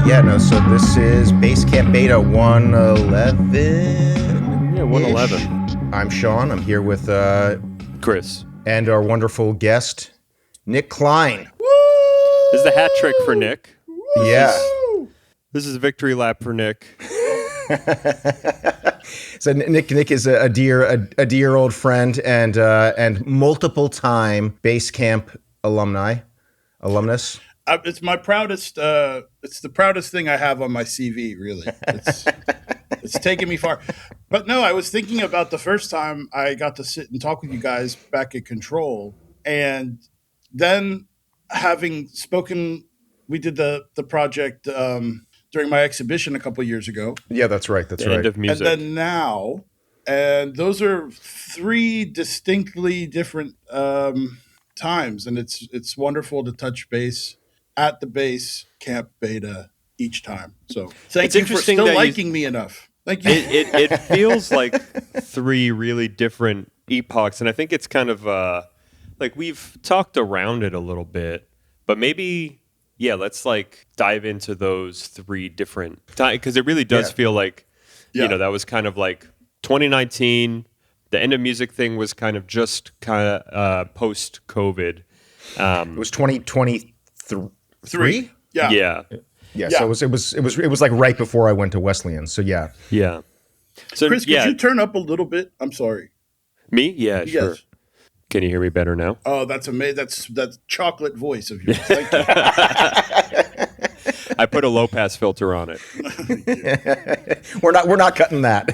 Yeah, no, so this is Basecamp Beta 111. Yeah, 111. I'm Sean. I'm here with Chris. And our wonderful guest, Nick Klein. Woo! This is the hat trick for Nick. Yeah. This is a victory lap for Nick. So Nick is a dear old friend and multiple time Basecamp alumnus. It's my proudest. It's the proudest thing I have on my CV. Really, it's taken me far. But no, I was thinking about the first time I got to sit and talk with you guys back at Control, and then having spoken, we did the project during my exhibition a couple of years ago. Yeah, that's right. That's right. End of music. And then now, and those are three distinctly different times, and it's wonderful to touch base at the Basecamp Beta each time. So thank you for still liking me enough. Thank you. It feels like three really different epochs, and I think it's kind of like we've talked around it a little bit, but maybe let's like dive into those three different times, because it really does feel like that was kind of like 2019. The end of music thing was kind of just post COVID. It was 2023. Yeah. So it was like right before I went to Wesleyan. So yeah. So Chris, could you turn up a little bit? I'm sorry. Me? Yeah, sure. Yes. Can you hear me better now? Oh, that's amazing. That's chocolate voice of yours. Thank you. I put a low pass filter on it. We're not cutting that.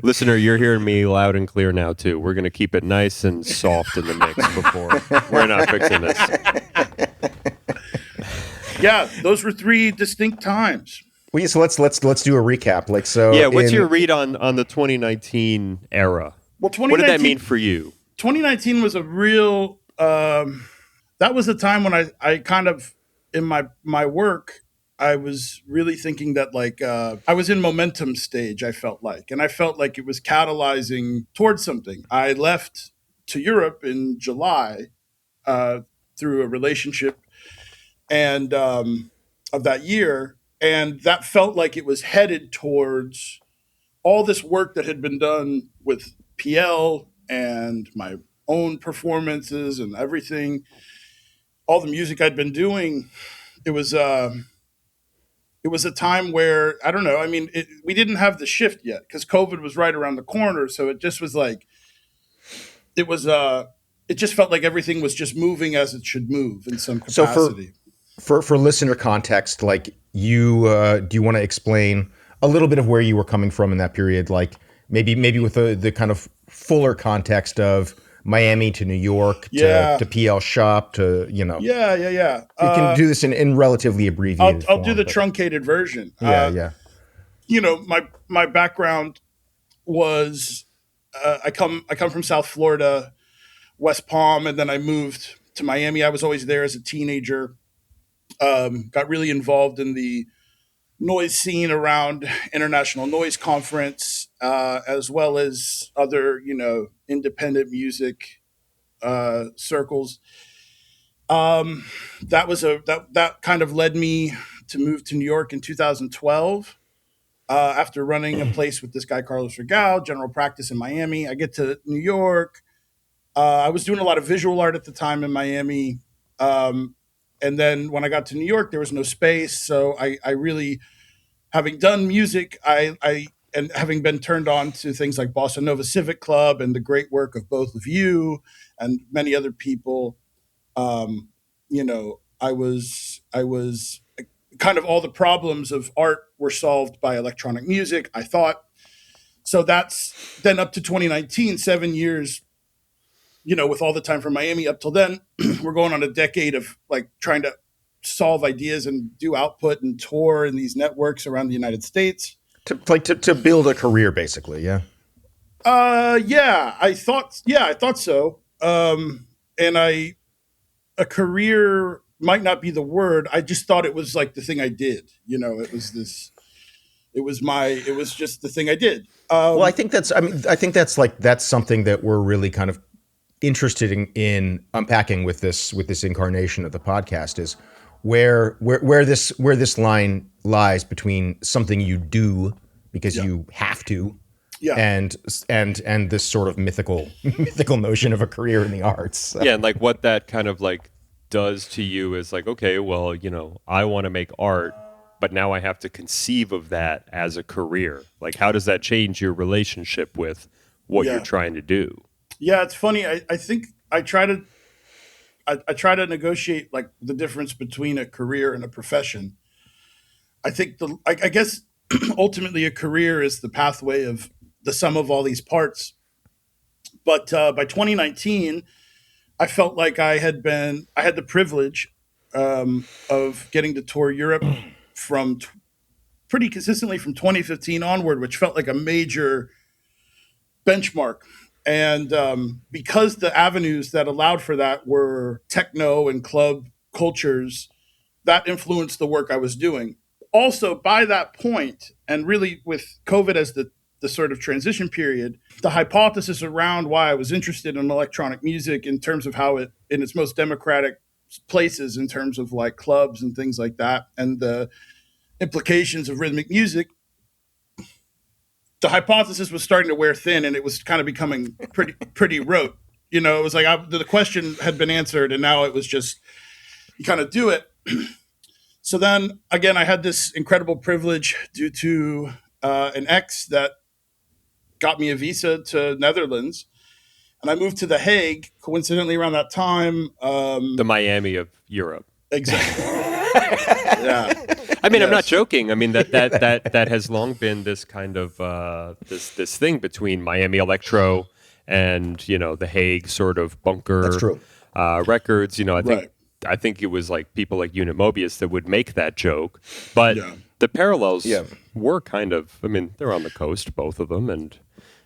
Listener, you're hearing me loud and clear now too. We're going to keep it nice and soft in the mix before we're not fixing this. Yeah, those were three distinct times. Well, yeah, so let's do a recap. What's your read on the 2019 era? Well, 2019, what did that mean for you? 2019 was a real. That was a time when I kind of in my work. I was really thinking that I was in momentum stage, I felt like it was catalyzing towards something. I left to Europe in July through a relationship and of that year. And that felt like it was headed towards all this work that had been done with PL and my own performances and everything, all the music I'd been doing. It was a time where, I don't know, I mean, we didn't have the shift yet because COVID was right around the corner. So it just was like, it just felt like everything was just moving as it should move in some capacity. So for listener context, like do you want to explain a little bit of where you were coming from in that period? Like maybe with the kind of fuller context of Miami to New York to PL Shop to, Yeah. You can do this in relatively abbreviated I'll do the truncated version. Yeah. My background was I come from South Florida, West Palm, and then I moved to Miami. I was always there as a teenager. Got really involved in the noise scene around International Noise Conference, as well as other, independent music circles. That kind of led me to move to New York in 2012. After running a place with this guy Carlos Regal, general practice in Miami, I get to New York. I was doing a lot of visual art at the time in Miami. And then when I got to New York, there was no space. So I really, having done music, and having been turned on to things like Bossa Nova Civic Club and the great work of both of you and many other people, I was kind of all the problems of art were solved by electronic music, I thought. So that's then up to 2019, 7 years, with all the time from Miami up till then. We're going on a decade of like trying to solve ideas and do output and tour in these networks around the United States. To build a career, basically, yeah. I thought so. A career might not be the word. I just thought it was like the thing I did. It was just the thing I did. I think that's something that we're really kind of interested in unpacking with this incarnation of the podcast is where this line lies between something you do because Yeah. you have to, Yeah. and this sort of mythical notion of a career in the arts. Yeah, and like what that kind of like does to you is like, okay, well, you know, I want to make art, but now I have to conceive of that as a career. Like, how does that change your relationship with what you're Yeah. trying to do? Yeah, it's funny. I think I try to negotiate like the difference between a career and a profession. I think I guess ultimately a career is the pathway of the sum of all these parts. But by 2019, I felt like I had the privilege of getting to tour Europe from pretty consistently from 2015 onward, which felt like a major benchmark. And because the avenues that allowed for that were techno and club cultures, that influenced the work I was doing. Also, by that point, and really with COVID as the sort of transition period, the hypothesis around why I was interested in electronic music in terms of how it, in its most democratic places, in terms of like clubs and things like that, and the implications of rhythmic music, the hypothesis was starting to wear thin, and it was kind of becoming pretty rote. You know, it was like the question had been answered, and now it was just you kind of do it. So then again, I had this incredible privilege due to an ex that got me a visa to Netherlands, and I moved to The Hague. Coincidentally, around that time, The Miami of Europe. exactly. Yeah. I mean, I'm not Yes. joking. I mean that has long been this kind of this thing between Miami Electro and, you know, the Hague sort of bunker. That's true. Records. You know, Right. I think it was like people like Unit Mobius that would make that joke, but Yeah. the parallels Yeah. were kind of. I mean, they're on the coast, both of them, and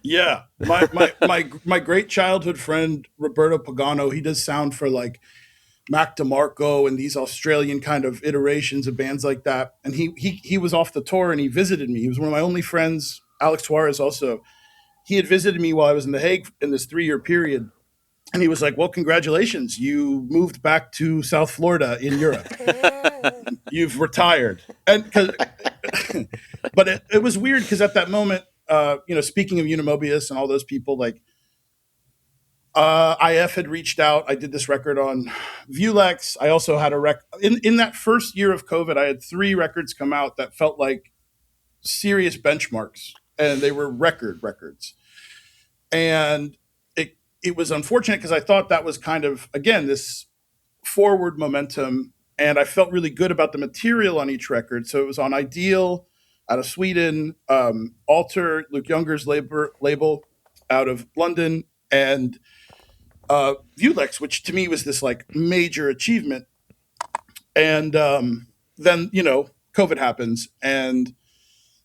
Yeah, my great childhood friend Roberto Pagano, he does sound for like Mac DeMarco and these Australian kind of iterations of bands like that. And he was off the tour and he visited me. He was one of my only friends. Alex Suarez also. He had visited me while I was in The Hague in this 3-year period. And he was like, "Well, congratulations. You moved back to South Florida in Europe. You've retired." And but it was weird because at that moment, speaking of Unimobius and all those people, like IF had reached out. I did this record on Vulex. I also had in that first year of COVID, I had 3 records come out that felt like serious benchmarks, and they were records. And it was unfortunate because I thought that was kind of, again, this forward momentum, and I felt really good about the material on each record. So it was on Ideal out of Sweden, Alter, Luke Younger's label out of London, and Vulex, which to me was this like major achievement. And then, COVID happens, and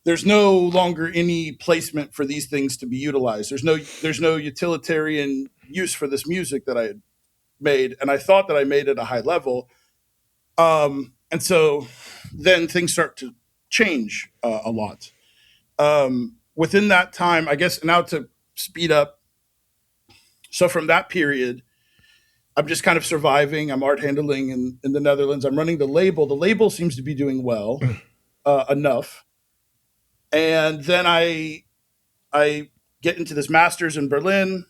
there's no longer any placement for these things to be utilized. There's no utilitarian use for this music that I had made, and I thought that I made at a high level. And so then things start to change a lot. Within that time, I guess now to speed up. So from that period, I'm just kind of surviving. I'm art handling in the Netherlands. I'm running the label. The label seems to be doing well enough. And then I get into this master's in Berlin,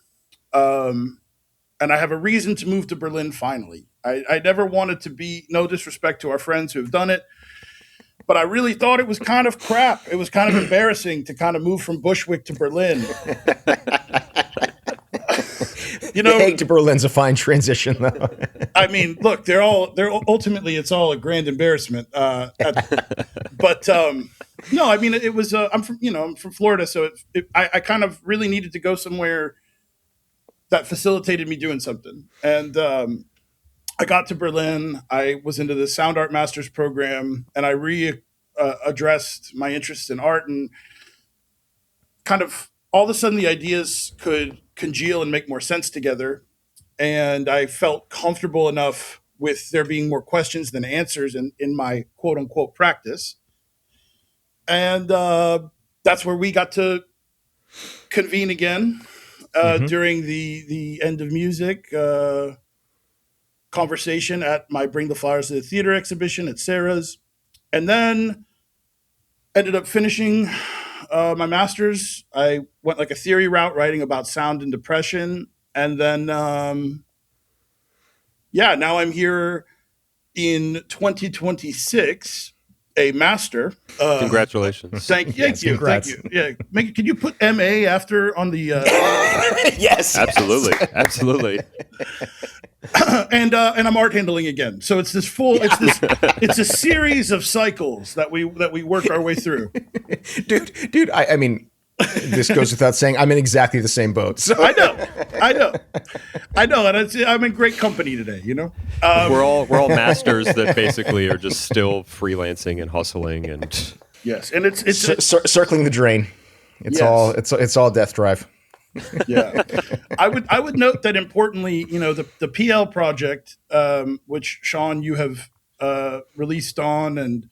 and I have a reason to move to Berlin finally. I never wanted to be, no disrespect to our friends who have done it, but I really thought it was kind of crap. It was kind of embarrassing to kind of move from Bushwick to Berlin. The Hague to Berlin's a fine transition, though. I mean, look, they're ultimately it's all a grand embarrassment. But no, I mean, it was. I'm from Florida, so I kind of really needed to go somewhere that facilitated me doing something. And I got to Berlin. I was into the Sound Art Masters program, and I addressed my interest in art, and kind of all of a sudden the ideas could congeal and make more sense together. And I felt comfortable enough with there being more questions than answers in my quote unquote practice. And that's where we got to convene again during the end of music. conversation at my Bring the Flowers to the Theater exhibition at Sarah's, and then ended up finishing my master's. I went like a theory route, writing about sound and depression, and then now I'm here in 2026, a master. Congratulations. Thank Yes, you. congrats. Thank you. Yeah, can you put MA after on the? Yes, Absolutely. Absolutely. And I'm art handling again. So it's this it's a series of cycles that we work our way through. dude. I mean, this goes without saying. I'm in exactly the same boat. So I know, and I'm in great company today. You know, We're all masters that basically are just still freelancing and hustling and yes, and it's circling the drain. It's Yes. it's all death drive. yeah. I would note that importantly, you know, the PL project, which Sean you have released on, and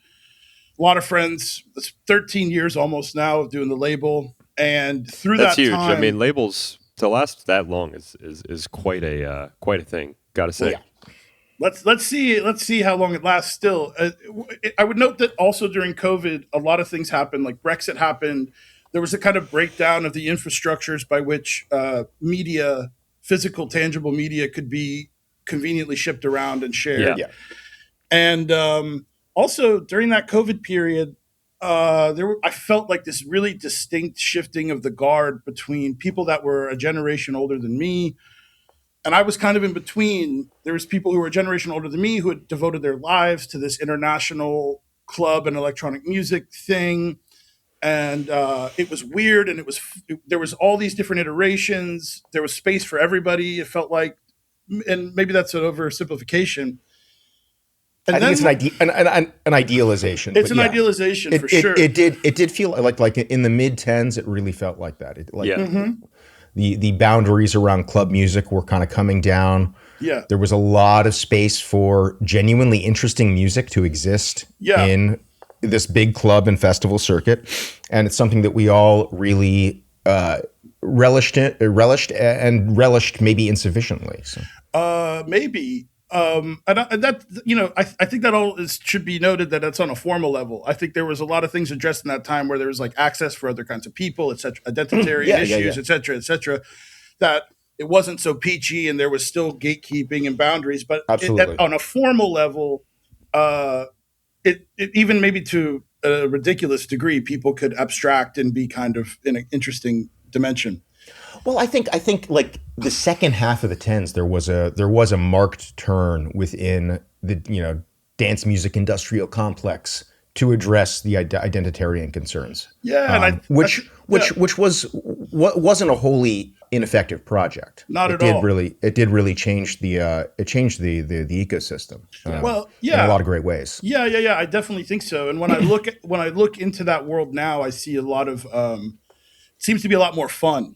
a lot of friends. It's 13 years almost now of doing the label, and through that's that huge. time, I mean, labels to last that long is quite a thing. Gotta say. Yeah. let's see how long it lasts. Still, I would note that also during COVID, a lot of things happened. Like Brexit happened. There was a kind of breakdown of the infrastructures by which media, physical, tangible media, could be conveniently shipped around and shared. Yeah. And also during that COVID period, I felt like this really distinct shifting of the guard between people that were a generation older than me, and I was kind of in between. There was people who were a generation older than me who had devoted their lives to this international club and electronic music thing, and it was weird. And there was all these different iterations. There was space for everybody. It felt like, and maybe that's an oversimplification. And I think it's an idealization. It's but an yeah. idealization for It sure. did feel like in the mid 10s, it really felt like that. The boundaries around club music were kind of coming down. Yeah. There was a lot of space for genuinely interesting music to exist in this big club and festival circuit. And it's something that we all really relished maybe insufficiently. So. Maybe. And that, you know, I think that all should be noted that it's on a formal level. I think there was a lot of things addressed in that time where there was like access for other kinds of people, et cetera, identitarian issues, et cetera, that it wasn't so peachy and there was still gatekeeping and boundaries. But Absolutely. On a formal level, it even maybe to a ridiculous degree, people could abstract and be kind of in an interesting dimension. Well, I think like the second half of the 10s, there was a marked turn within the dance music industrial complex to address the identitarian concerns. Yeah, which wasn't a wholly ineffective project. Not at all. It did really change the ecosystem. In a lot of great ways. Yeah. I definitely think so. And when I look into that world now, I see a lot of seems to be a lot more fun.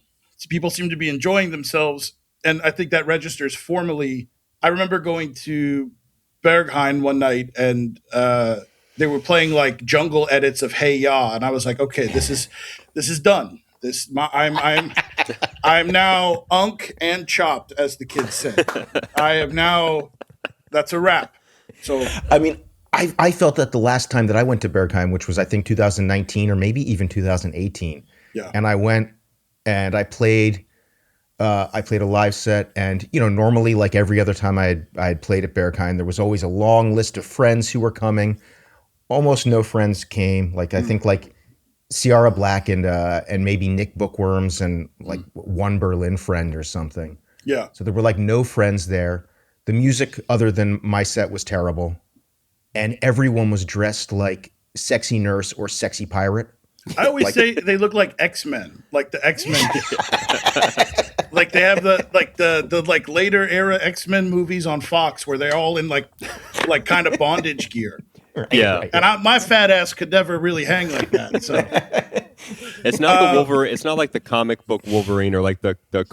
People seem to be enjoying themselves, and I think that registers formally. I remember going to Berghain one night, and they were playing like jungle edits of Hey Ya, and I was like, okay, this is done. I'm now unk and chopped, as the kids say. That's a wrap. So I mean, I felt that the last time that I went to Berghain, which was I think 2019 or maybe even 2018. Yeah. And I went and I played a live set, and normally, like every other time I had played at Berghain, there was always a long list of friends who were coming. Almost no friends came. Like I think like Ciara Black and maybe Nick Bookworms and like one Berlin friend or something. yeah. So there were like no friends there. The music other than my set was terrible, and everyone was dressed like Sexy Nurse or Sexy Pirate. I always say they look like X-Men, like the X-Men. Like they have the later era X-Men movies on Fox where they're all in like kind of bondage gear. Yeah. Right. And my fat ass could never really hang like that. So It's not the Wolverine. It's not like the comic book Wolverine or like the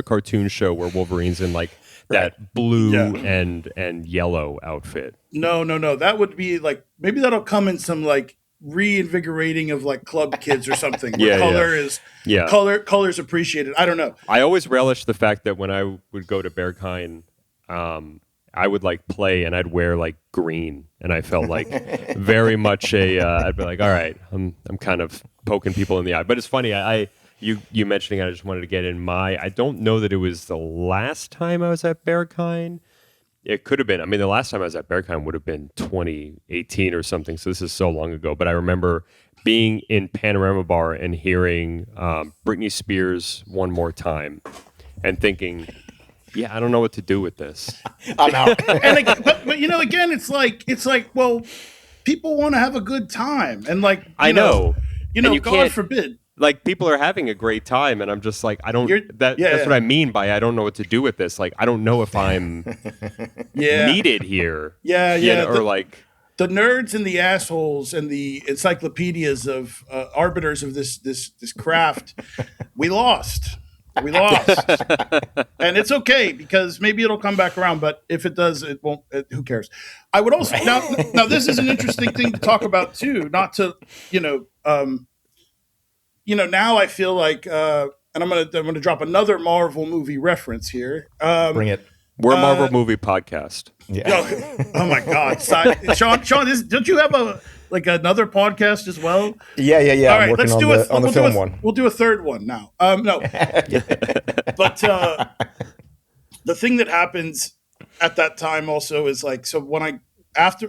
cartoon show where Wolverine's in like that blue and yellow outfit. no. That would be like, maybe that'll come in some like reinvigorating of like Club Kids or something. Where color's appreciated. I don't know. I always relish the fact that when I would go to Berghain, I would like play and I'd wear like green, and I felt like very much I'd be like, all right, I'm kind of poking people in the eye. But it's funny, you mentioning it, I just wanted to get in I don't know that it was the last time I was at Berghain. It could have been. I mean, the last time I was at Berghain would have been 2018 or something. So this is so long ago. But I remember being in Panorama Bar and hearing Britney Spears One More Time and thinking, yeah, I don't know what to do with this. I'm out. And but you know, again, it's like, well, people want to have a good time, and like, I know, you God forbid. Like, people are having a great time, and I'm just like, I don't. That's what I mean by I don't know what to do with this. Like, I don't know if I'm needed here. Yeah. Or like the nerds and the assholes and the encyclopedias of arbiters of this craft. We lost, and it's okay, because maybe it'll come back around. But if it does, it won't. Who cares? I would also now this is an interesting thing to talk about too. Not to now I feel like, and I'm gonna drop another Marvel movie reference here. Bring it. We're a Marvel movie podcast. Yeah. Oh my God, Sean, don't you have another podcast as well? Yeah. All right, I'm working on the film one. We'll do a third one now. No, but the thing that happens at that time also is like, so when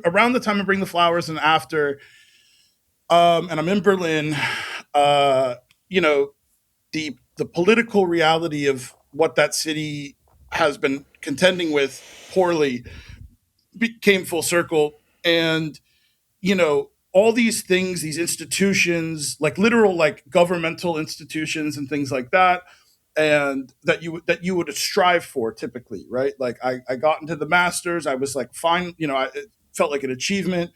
around the time I Bring the Flowers and after, and I'm in Berlin. The political reality of what that city has been contending with poorly came full circle. And, all these things, these institutions, like literal, like governmental institutions and things like that, and that you would strive for typically, right? Like I got into the masters. I was like, fine. It felt like an achievement.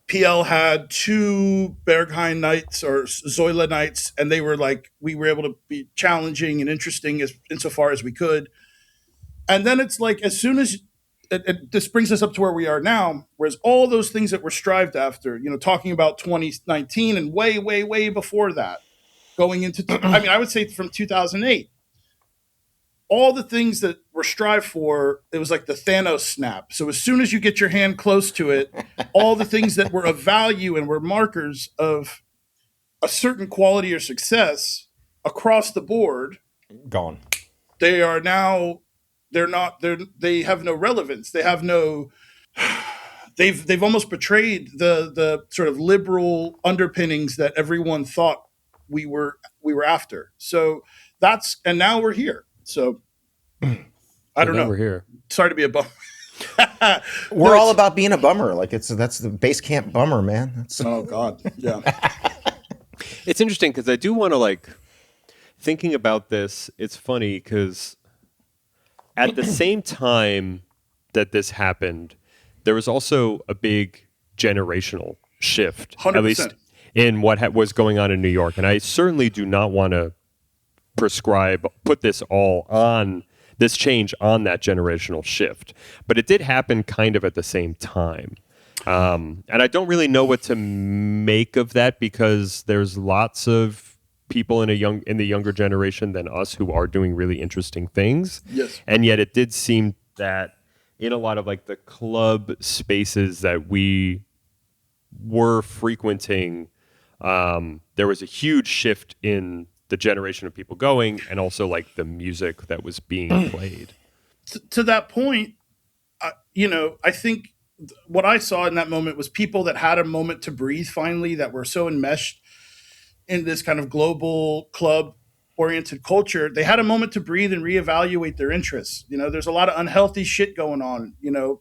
PL had 2 Berghain nights or Zoila nights, and they were like, we were able to be challenging and interesting insofar as we could. And then it's like, as soon as this brings us up to where we are now, whereas all those things that were strived after, talking about 2019 and way, way, way before that, going into, I would say from 2008, all the things that were strived for, it was like the Thanos snap. So as soon as you get your hand close to it, all the things that were of value and were markers of a certain quality or success across the board, gone. They are now, they have no relevance. They have no, they've almost betrayed the sort of liberal underpinnings that everyone thought we were after. So and now we're here. So I don't know. We're here. Sorry to be a bummer. We're all about being a bummer. Like that's the base camp bummer, man. Oh God, yeah. It's interesting because I do want to thinking about this. It's funny because at the same time that this happened, there was also a big generational shift, 100%. at least in what was going on in New York. And I certainly do not want to put this change on that generational shift, but it did happen kind of at the same time, and I don't really know what to make of that, because there's lots of people in the younger generation than us who are doing really interesting things. Yes, and yet it did seem that in a lot of the club spaces that we were frequenting, there was a huge shift in the generation of people going, and also the music that was being played. To that point, I think what I saw in that moment was people that had a moment to breathe finally, that were so enmeshed in this kind of global club oriented culture. They had a moment to breathe and reevaluate their interests. There's a lot of unhealthy shit going on.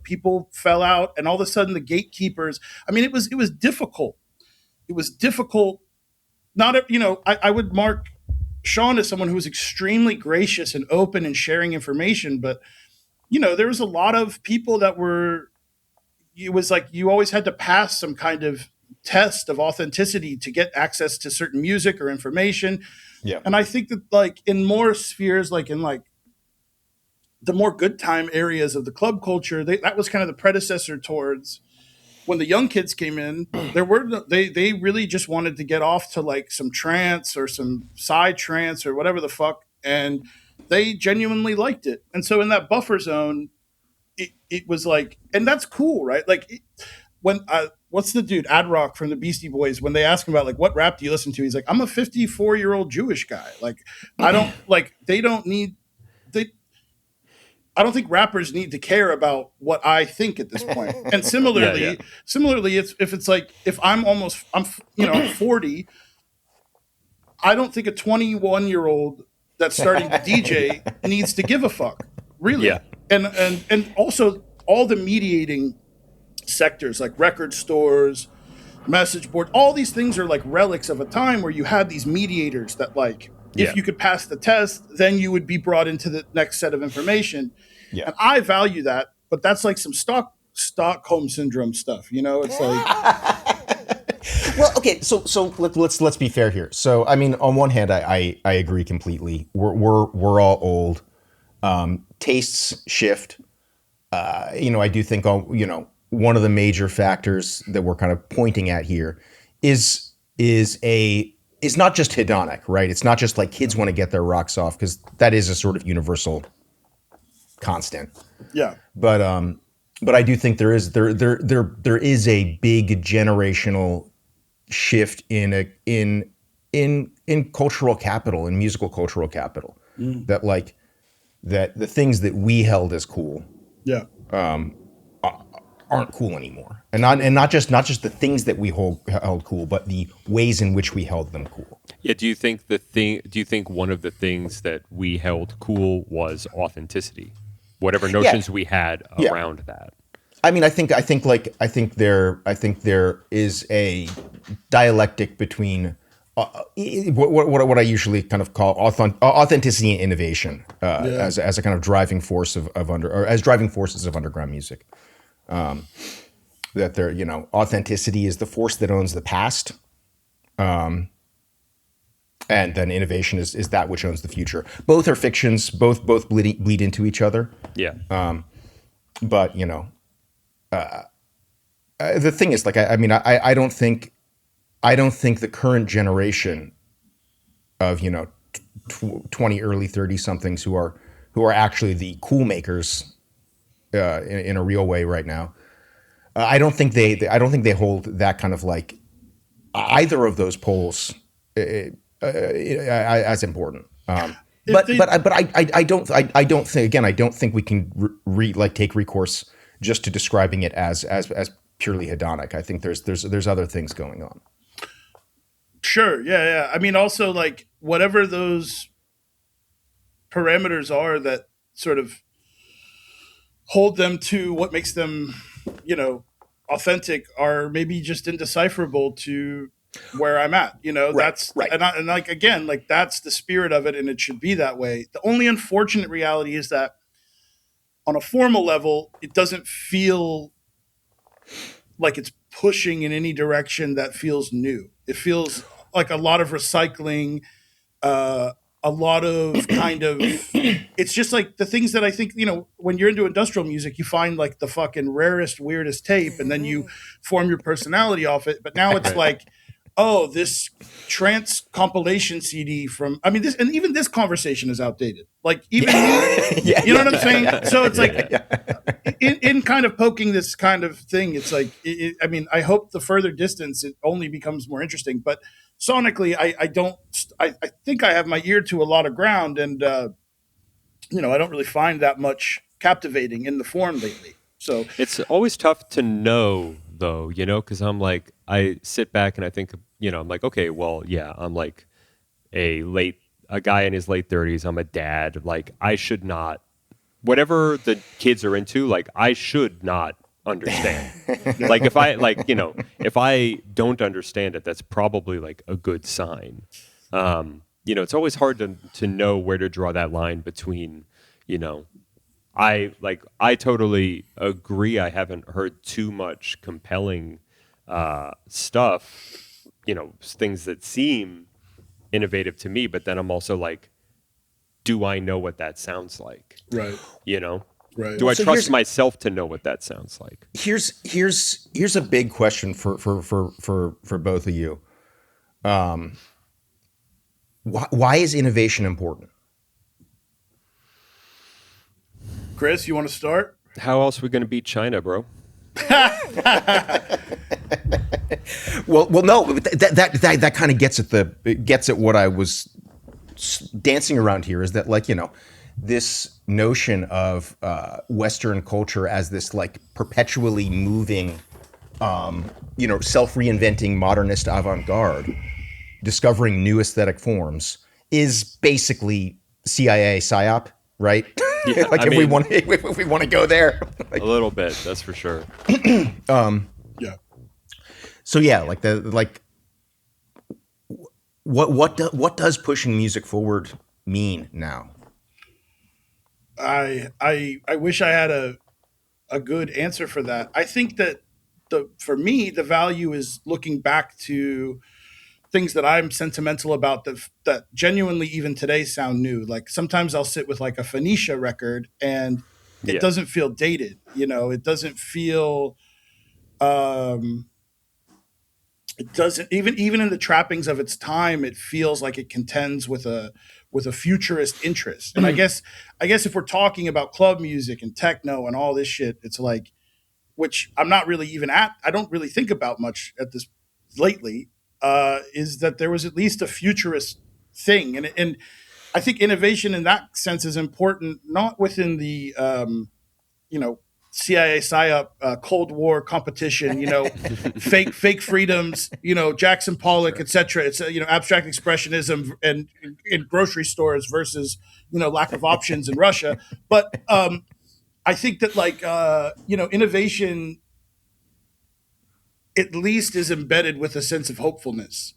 People fell out, and all of a sudden the gatekeepers, it was difficult. It was difficult. I would mark Sean as someone who was extremely gracious and open and sharing information, but there was a lot of people that it was like you always had to pass some kind of test of authenticity to get access to certain music or information. Yeah. And I think that in more spheres, in the more good time areas of the club culture, that was kind of the predecessor towards when the young kids came in. They really just wanted to get off to some trance or some side trance or whatever the fuck. And they genuinely liked it. And so in that buffer zone, it was like, and that's cool, right? Like when what's the dude Ad Rock from the Beastie Boys, when they ask him about like what rap do you listen to, he's like, I'm a 54-year-old Jewish guy. Like I don't like they don't need they I don't think rappers need to care about what I think at this point. And similarly, if it's like if I'm 40, I don't think a 21-year-old that's starting to DJ needs to give a fuck, really. Yeah. And also all the mediating sectors like record stores, message board, all these things are like relics of a time where you had these mediators that like if you could pass the test, then you would be brought into the next set of information. Yeah. And I value that, but that's like some Stockholm syndrome stuff, you know? It's like Well, okay, so let's be fair here. So I mean, on one hand, I agree completely. We're all old. Tastes shift. I do think one of the major factors that we're kind of pointing at here is not just hedonic, right? It's not just like kids want to get their rocks off, because that is a sort of universal constant. yeah. But I do think there is a big generational shift in cultural capital, in musical cultural capital, that the things that we held as cool Yeah. aren't cool anymore, and not just the things that we held cool, but the ways in which we held them cool. Yeah. Do you think one of the things that we held cool was authenticity? Whatever notions we had around that. I mean, I think there is a dialectic between what I usually kind of call authenticity and innovation as a kind of driving force as driving forces of underground music. That authenticity is the force that owns the past, and then innovation is that which owns the future. Both are fictions. Both bleed into each other. Yeah. But the thing is, like, I don't think the current generation of 20, early 30 somethings who are actually the cool makers in a real way right now. I don't think they hold that kind of like either of those poles as important. But I don't think we can take recourse just to describing it as purely hedonic. I think there's other things going on. Sure. Yeah. I mean, also like whatever those parameters are that sort of hold them to what makes them, authentic, are maybe just indecipherable to where I'm at. Right, that's right. And like again, like that's the spirit of it, and it should be that way. The only unfortunate reality is that on a formal level, it doesn't feel like it's pushing in any direction that feels new. It feels like a lot of recycling, a lot of kind of, it's just like the things that I think, when you're into industrial music, you find like the fucking rarest, weirdest tape, and then you form your personality off it. But now it's like, oh, this trance compilation CD from, this, and even this conversation is outdated. Like even me, you know what I'm saying? So it's like, in kind of poking this kind of thing, it's like, I hope the further distance, it only becomes more interesting. But sonically, I think I have my ear to a lot of ground, and I don't really find that much captivating in the form lately. So it's always tough to know, though, because I'm like, I sit back and I think, I'm like, okay, well, yeah, I'm like a guy in his late 30s. I'm a dad. Like, I should not, whatever the kids are into, like, I should not understand. Like, if I don't understand it, that's probably like a good sign. It's always hard to know where to draw that line between, I totally agree. I haven't heard too much compelling stuff, things that seem innovative to me, but then I'm also like, do I know what that sounds like? Right. Right. Do I trust myself to know what that sounds like? Here's a big question for both of you. Why is innovation important? Chris, you want to start? How else are we going to beat China, bro? Well, no, that kind of gets at what I was dancing around here, is that, like, this notion of Western culture as this like perpetually moving, self-reinventing modernist avant-garde, discovering new aesthetic forms, is basically CIA psyop, right? Yeah, like if we want to go there, like, a little bit, that's for sure. Yeah. So yeah, what does pushing music forward mean now? I wish I had a good answer for that. I think that for me the value is looking back to things that I'm sentimental about that genuinely even today sound new. Like sometimes I'll sit with like a Phoenicia record and it Yeah. doesn't feel dated. It doesn't feel it doesn't even in the trappings of its time, it feels like it contends with a futurist interest. And I guess if we're talking about club music and techno and all this shit, it's like, which I'm not really even I don't really think about much at this lately, is that there was at least a futurist thing. And I think innovation in that sense is important, not within the, CIA psyop, Cold War competition, fake freedoms, Jackson Pollock, etc. It's abstract expressionism and in grocery stores versus lack of options in Russia. But I think that innovation at least is embedded with a sense of hopefulness,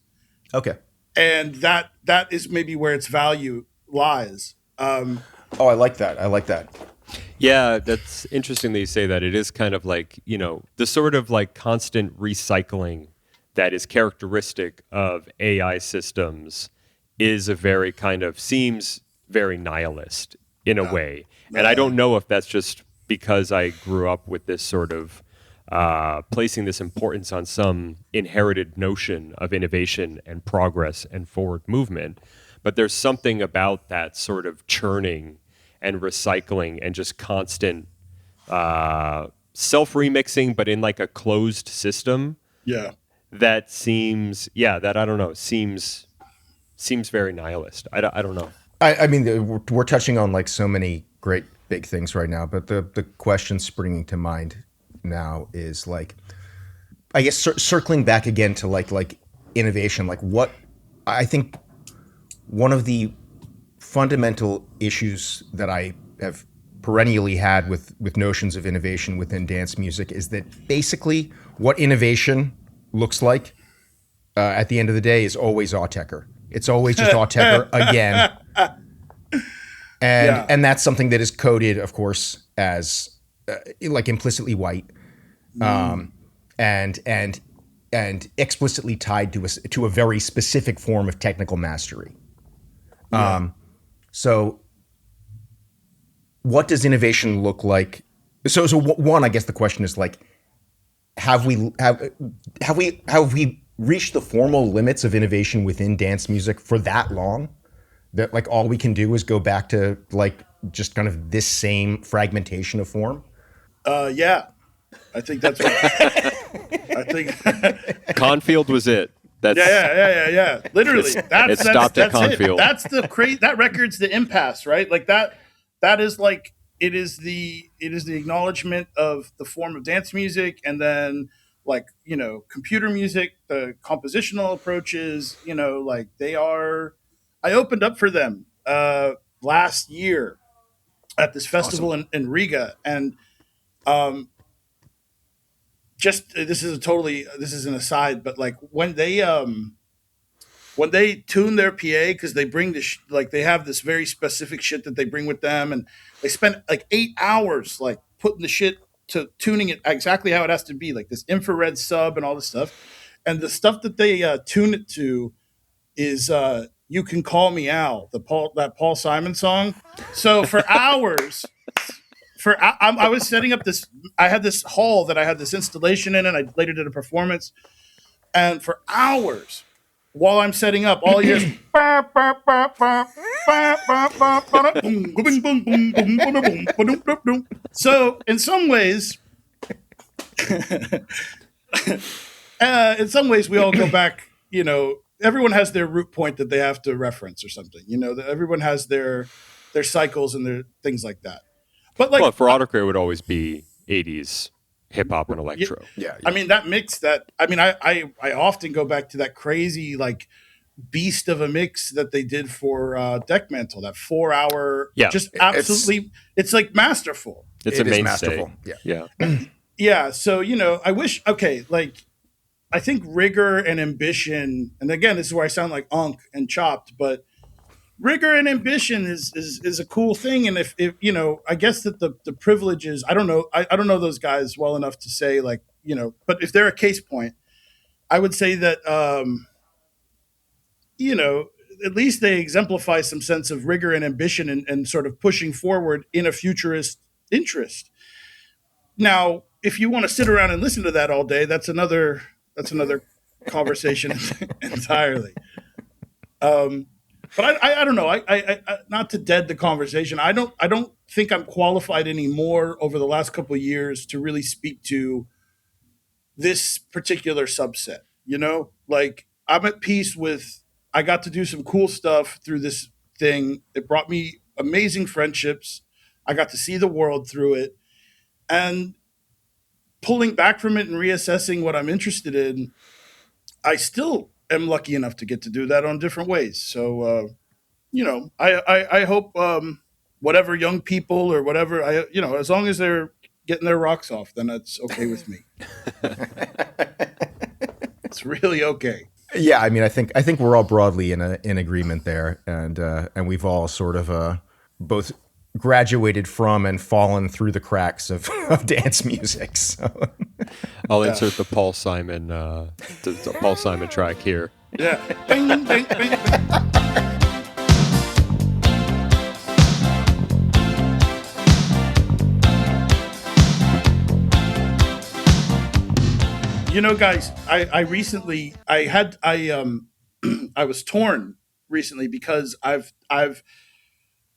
Okay. and that is maybe where its value lies. Oh, I like that. Yeah, that's interesting that you say that. It is kind of like, the sort of like constant recycling that is characteristic of AI systems is a very kind of seems very nihilist in a way. And I don't know if that's just because I grew up with this sort of placing this importance on some inherited notion of innovation and progress and forward movement. But there's something about that sort of churning and recycling and just constant self-remixing, but in like a closed system. Yeah. That seems, that I don't know, seems very nihilist. I don't know. I mean, we're touching on like so many great big things right now, but the question springing to mind now is like, I guess circling back again to like innovation, like what I think one of the fundamental issues that I have perennially had with notions of innovation within dance music is that basically what innovation looks like at the end of the day is always Autechre. It's always just Autechre again. And that's something that is coded, of course, as like implicitly white, and explicitly tied to a very specific form of technical mastery. So what does innovation look like? So one, I guess the question is like, have we reached the formal limits of innovation within dance music for that long that like all we can do is go back to like just kind of this same fragmentation of form? Yeah, I think that's what I think. Cornfield was it. That's, Yeah. Literally, it stopped at Cornfield. That's the that record's the impasse, right? Like that is like it is the acknowledgement of the form of dance music, and then like computer music, the compositional approaches, like they are. I opened up for them last year at this festival in Riga, and just this is an aside, but like when they tune their PA, because they bring this like they have this very specific shit that they bring with them, and they spend like 8 hours like putting the shit to tuning it exactly how it has to be, like this infrared sub and all this stuff, and the stuff that they tune it to is "You Can Call Me Al," that Paul Simon song. So for hours. I was setting up this. I had this hall that I had this installation in, and I later did a performance. And for hours, while I'm setting up, all you hear is ba, ba, ba, ba, ba, ba, ba, ba, boom, boom, boom, boom, boom, boom, boom, boom, boom, boom. So in some ways, we all go back. Everyone has their root point that they have to reference or something. That everyone has their cycles and their things like that. But like, well, for Autocrat, it would always be 80s hip hop and electro. Yeah. I mean, that mix I often go back to that crazy, like, beast of a mix that they did for Deck Mantle, that 4-hour, just absolutely, it's like masterful. It's a mainstay. Masterful. Yeah. Yeah. So, I wish, like, I think rigor and ambition, and again, this is where I sound like Unk and Chopped, but rigor and ambition is a cool thing. And if I guess that the privileges, I don't know, I don't know those guys well enough to say, like, but if they're a case point, I would say that, at least they exemplify some sense of rigor and ambition and sort of pushing forward in a futurist interest. Now, if you want to sit around and listen to that all day, that's another conversation entirely. But I don't know. I not to dead the conversation. I don't think I'm qualified anymore over the last couple of years to really speak to this particular subset. Like, I'm at peace with. I got to do some cool stuff through this thing. It brought me amazing friendships. I got to see the world through it, and pulling back from it and reassessing what I'm interested in. I still am lucky enough to get to do that on different ways. So, I hope whatever young people or whatever, as long as they're getting their rocks off, then that's okay with me. It's really okay. Yeah, I mean, I think we're all broadly in agreement there, and we've all sort of both graduated from and fallen through the cracks of dance music. So. I'll insert the Paul Simon track here. Yeah. Bing, bing, bing, bing. Guys, I recently I was torn recently because I've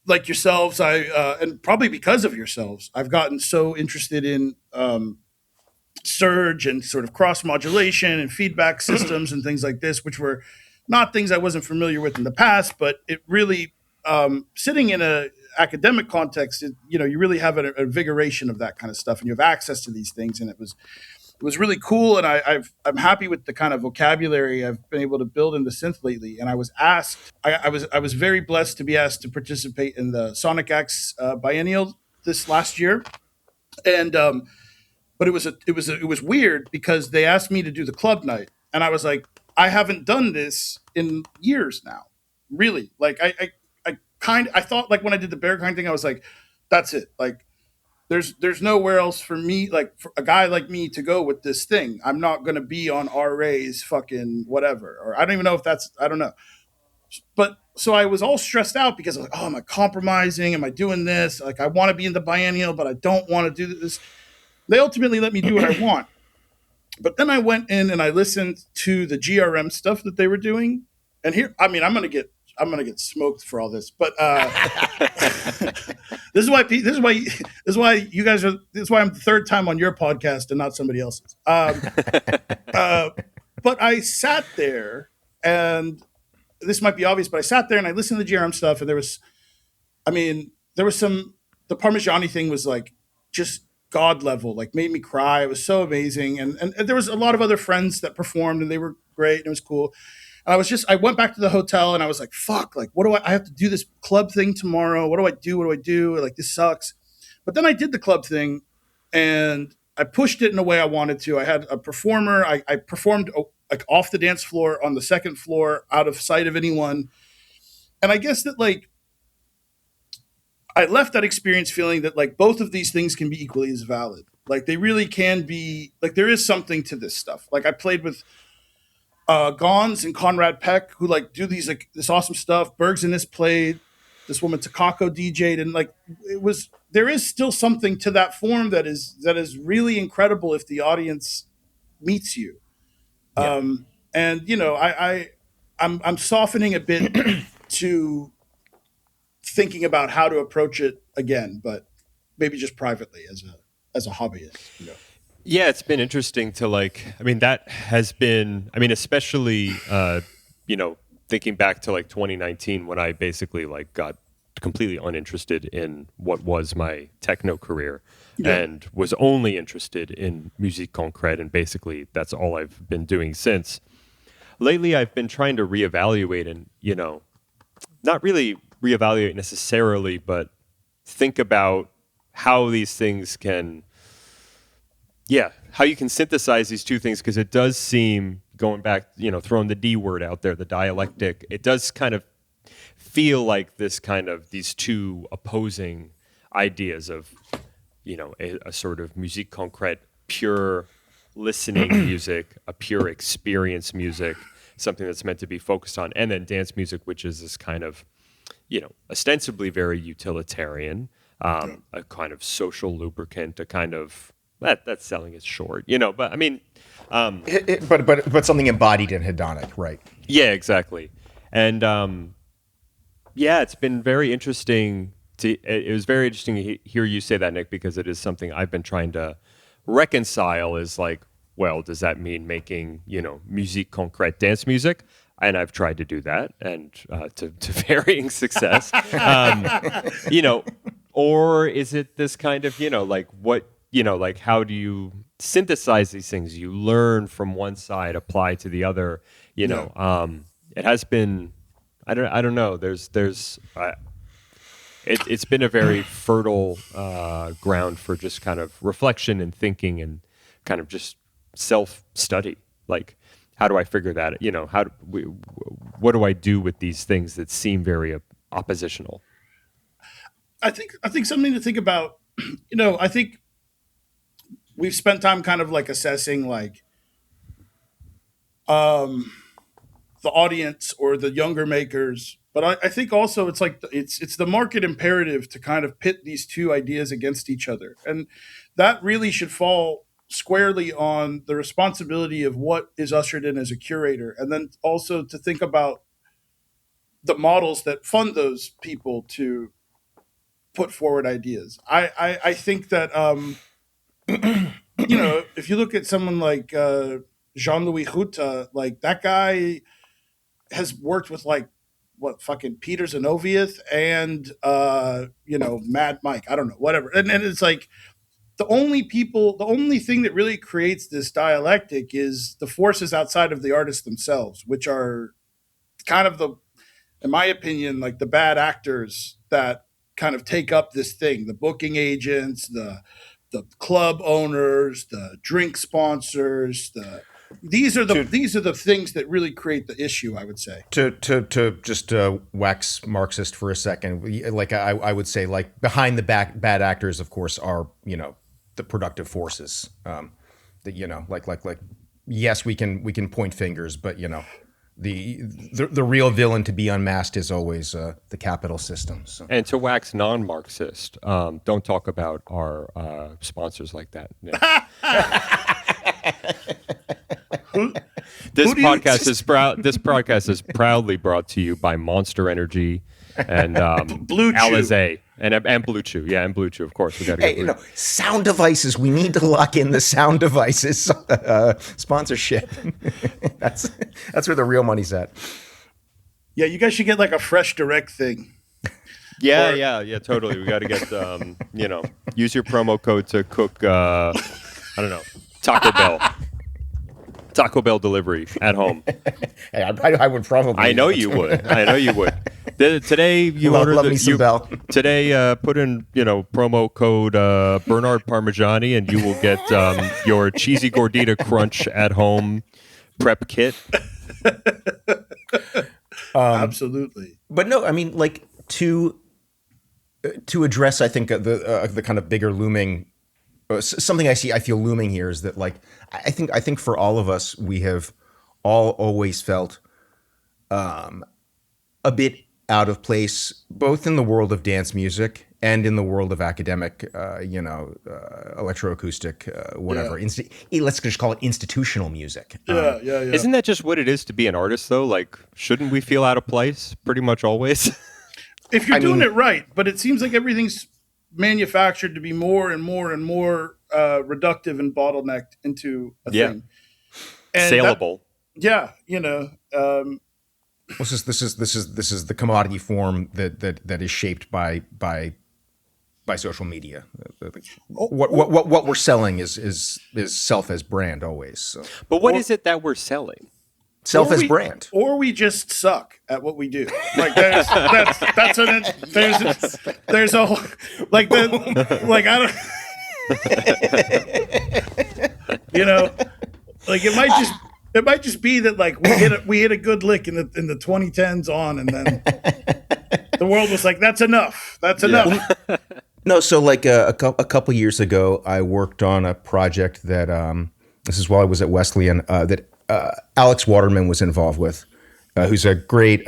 like yourselves, and probably because of yourselves, I've gotten so interested in surge and sort of cross modulation and feedback systems and things like this, which were not things I wasn't familiar with in the past, but it really, sitting in a academic context, you really have an invigoration of that kind of stuff, and you have access to these things, and it was really cool, and I'm happy with the kind of vocabulary I've been able to build in the synth lately. And I was asked, I was very blessed to be asked to participate in the Sonic X biennial this last year, and but it was weird because they asked me to do the club night, and I was like, I haven't done this in years now, really. Like I thought, like, when I did the Bearkind thing, I was like, that's it, like. There's nowhere else for me, like, for a guy like me to go with this thing. I'm not going to be on RA's fucking whatever. Or I don't even know if that's, I don't know. But so I was all stressed out because I was like, oh, am I compromising? Am I doing this? Like, I want to be in the biennial, but I don't want to do this. They ultimately let me do what I want. But then I went in and I listened to the GRM stuff that they were doing. And here, I mean, I'm going to get smoked for all this, but this is why you guys are. This is why I'm the third time on your podcast and not somebody else's. But I sat there, and this might be obvious, but I sat there and I listened to the GRM stuff, and there was some. The Parmigiani thing was like just god level, like made me cry. It was so amazing, and there was a lot of other friends that performed, and they were great, and it was cool. And I went back to the hotel and I was like, fuck, like, what do I have to do this club thing tomorrow? What do I do? Like, this sucks. But then I did the club thing and I pushed it in a way I wanted to. I had a performer. I performed like off the dance floor on the second floor out of sight of anyone. And I guess that, like, I left that experience feeling that, like, both of these things can be equally as valid. Like, they really can be, like, there is something to this stuff. Like, I played with Gons and Conrad Peck, who, like, do these, like, this awesome stuff. Bergs in this played, this woman Takako DJ'd, and, like, there is still something to that form that is really incredible if the audience meets you. Yeah. And I I'm softening a bit to thinking about how to approach it again, but maybe just privately as a hobbyist. Yeah, it's been interesting to I mean, that has been, I mean, especially, thinking back to 2019 when I basically got completely uninterested in what was my techno career and was only interested in musique concrète. And basically that's all I've been doing since. Lately, I've been trying to reevaluate and, not really reevaluate necessarily, but think about how these things can, how you can synthesize these two things, because it does seem, going back, throwing the D word out there, the dialectic, it does kind of feel like these two opposing ideas of, a sort of musique concrète, pure listening music, a pure experience music, something that's meant to be focused on, and then dance music, which is this kind of, ostensibly very utilitarian, a kind of social lubricant, a kind of, that's selling it short, but I mean, but something embodied in hedonic, right? Yeah, exactly. And it's been very interesting it was very interesting to hear you say that, Nick, because it is something I've been trying to reconcile. Is well, does that mean making musique concrète, dance music? And I've tried to do that, and to varying success. Or is it this kind of what how do you synthesize these things? You learn from one side, apply to the other. It has been. I don't know. It's been a very fertile ground for just kind of reflection and thinking and kind of just self-study. How do I figure that? What do I do with these things that seem very oppositional? I think something to think about. I think we've spent time kind of assessing the audience or the younger makers. But I think also it's the market imperative to kind of pit these two ideas against each other. And that really should fall squarely on the responsibility of what is ushered in as a curator. And then also to think about the models that fund those people to put forward ideas. I think that, if you look at someone like Jean-Louis Huta, that guy has worked with fucking Peter Zinoviev and Mad Mike. I don't know, whatever. And it's the only thing that really creates this dialectic is the forces outside of the artists themselves, which are kind of in my opinion, the bad actors that kind of take up this thing, the booking agents, the club owners, the drink sponsors, these are the things that really create the issue, I would say. To just wax Marxist for a second, I would say behind the bad actors, of course, are the productive forces. That yes, we can point fingers, but the real villain to be unmasked is always the capital system. So. And to wax non-Marxist, don't talk about our sponsors like that, Nick. This podcast is proudly brought to you by Monster Energy and Blue Chew. Alizé and Blue Chew. Yeah, and Blue Chew, of course. We got to get sound devices. We need to lock in the sound devices sponsorship. That's where the real money's at. Yeah, you guys should get a Fresh Direct thing. Yeah, totally. We got to get use your promo code to cook. I don't know, Taco Bell delivery at home. Hey, I would probably. I know you would. Today you love ordered me some Bell. Today put in promo code Bernard Parmigiani and you will get your cheesy gordita crunch at home prep kit. Absolutely. But no, I mean to address, I think the kind of bigger looming. Something I feel looming here is that I think for all of us, we have all always felt a bit out of place, both in the world of dance music and in the world of academic, electroacoustic, whatever. Let's just call it institutional music. Yeah. Isn't that just what it is to be an artist, though? Like, shouldn't we feel out of place pretty much always? If you're doing it right, but it seems like everything's manufactured to be more and more and more reductive and bottlenecked into a thing. And saleable. This is the commodity form that is shaped by social media. What we're selling is self as brand always. So. But what is it that we're selling? Self as brand, or we just suck at what we do. Like there's a whole, like the like I don't like it might just be that like we hit a good lick in the 2010s on, and then the world was like, that's enough. No, so like a couple years ago, I worked on a project that this is while I was at Wesleyan that Alex Waterman was involved with, who's a great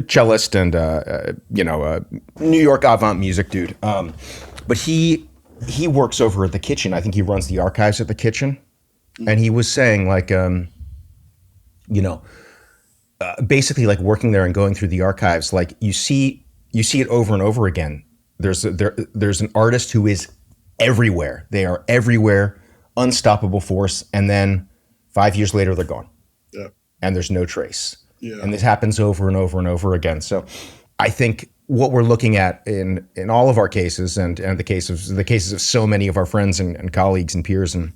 cellist and New York avant music dude. But he works over at the Kitchen. I think he runs the archives at the Kitchen, and he was saying like basically like working there and going through the archives, like you see it over and over again. There's an artist who is everywhere. They are everywhere, unstoppable force, and then 5 years later they're gone. Yeah. And there's no trace. Yeah. And this happens over and over and over again. So I think what we're looking at in all of our cases and the cases of so many of our friends and colleagues and peers and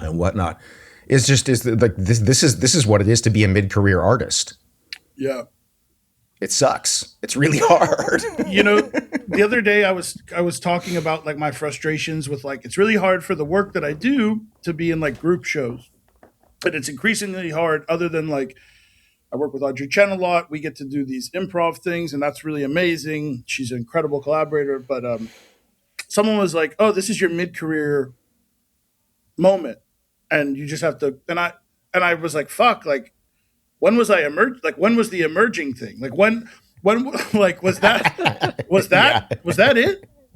whatnot is like this is what it is to be a mid-career artist. Yeah. It sucks. It's really hard. The other day I was talking about like my frustrations with like, it's really hard for the work that I do to be in like group shows. And it's increasingly hard other than like, I work with Audrey Chen a lot. We get to do these improv things and that's really amazing. She's an incredible collaborator. But someone was like, oh, this is your mid-career moment. And you just have to, and I was like, fuck, like, when was I emerged? Like, when was the emerging thing? Like, when, like, was that it?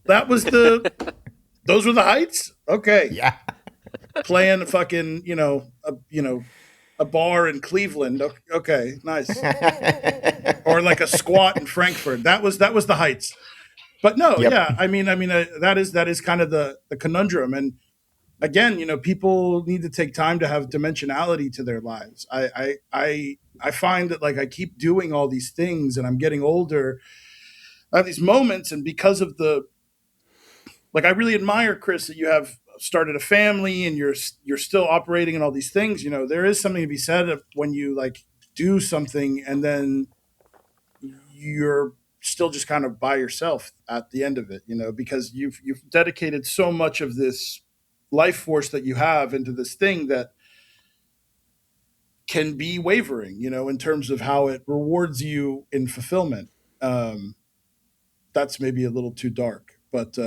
That was those were the heights? Okay. Yeah. Playing fucking, a bar in Cleveland. Okay, nice. Or like a squat in Frankfurt. That was the heights. But no, Yep. yeah, I mean, that is kind of the conundrum. And again, people need to take time to have dimensionality to their lives. I find that like I keep doing all these things and I'm getting older. I have these moments, and because of I really admire, Chris, that you have started a family and you're still operating and all these things. There is something to be said of when you like do something and then you're still just kind of by yourself at the end of it, because you've dedicated so much of this life force that you have into this thing that can be wavering, in terms of how it rewards you in fulfillment. That's maybe a little too dark, but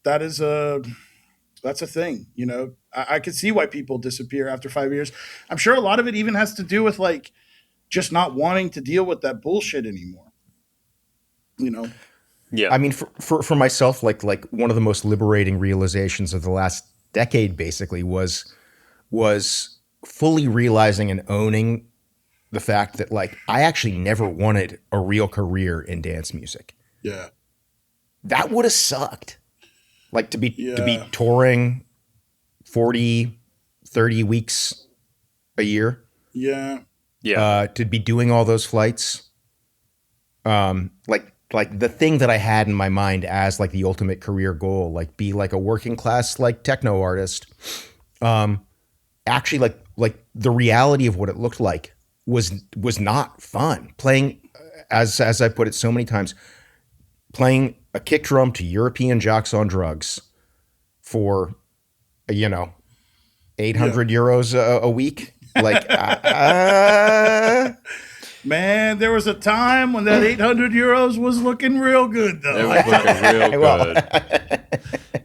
that's a thing, I could see why people disappear after 5 years. I'm sure a lot of it even has to do with like just not wanting to deal with that bullshit anymore. Yeah. I mean, for myself, like one of the most liberating realizations of the last decade basically was fully realizing and owning the fact that like I actually never wanted a real career in dance music. Yeah. That would have sucked. Like to be touring 40, 30 weeks a year. Yeah. Yeah. To be doing all those flights. Like the thing that I had in my mind as like the ultimate career goal, like be like a working class like techno artist. Actually like the reality of what it looked like was not fun. Playing, as I put it so many times, playing a kick drum to European jocks on drugs for 800 euros a week. Like man, there was a time when that 800 euros was looking real good, though. It was looking real Well, good.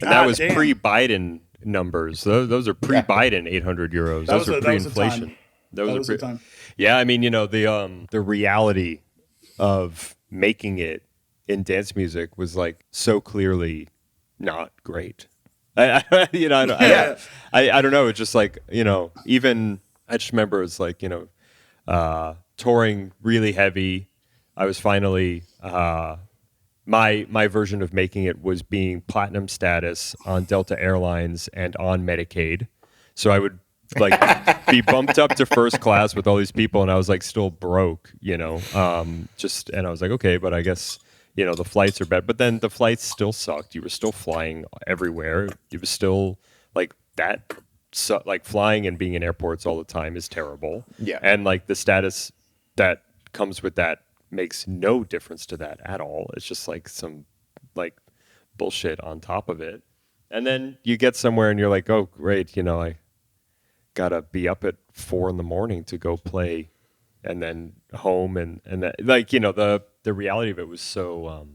And that was pre-Biden numbers. Those are pre-Biden 800 euros. Those are pre-inflation. That was a time. Yeah, I mean, the reality of making it in dance music was like so clearly not great. Yeah. I don't know. It's just like, even I just remember it was like, touring really heavy. I was finally my version of making it was being platinum status on Delta Airlines and on Medicaid. So I would like be bumped up to first class with all these people, and I was like still broke, and I was like, okay, but I guess the flights are bad. But then the flights still sucked. You were still flying everywhere. It was still like that. So, like flying and being in airports all the time is terrible. Yeah. And like the status that comes with that makes no difference to that at all. It's just like some like bullshit on top of it. And then you get somewhere and you're like, oh great, I gotta be up at 4 a.m. to go play, and then home and that, like, the reality of it was so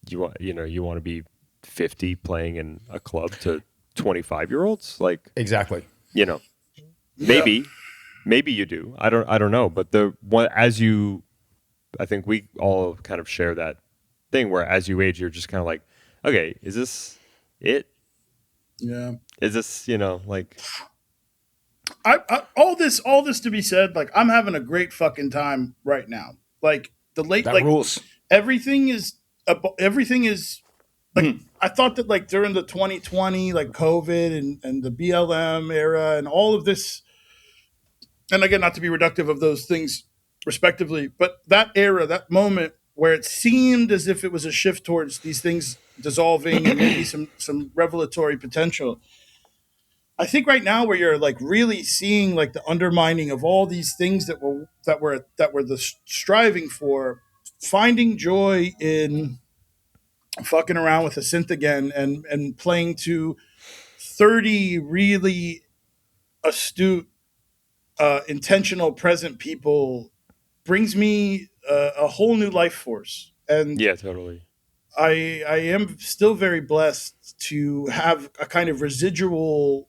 you want to be 50 playing in a club to 25-year-olds, like, Exactly. maybe you do. I don't know, but I think we all kind of share that thing where as you age, you're just kind of like, okay, is this it? Yeah. Is this, like, All this to be said, like I'm having a great fucking time right now. Like the late, That like rules. everything is like I thought that like during the 2020 like COVID and the BLM era and all of this, and again not to be reductive of those things respectively, but that era, that moment where it seemed as if it was a shift towards these things dissolving and maybe some revelatory potential. I think right now where you're like really seeing like the undermining of all these things that were the striving for, finding joy in fucking around with a synth again and playing to 30 really astute, intentional, present people brings me a whole new life force. And yeah, totally. I am still very blessed to have a kind of residual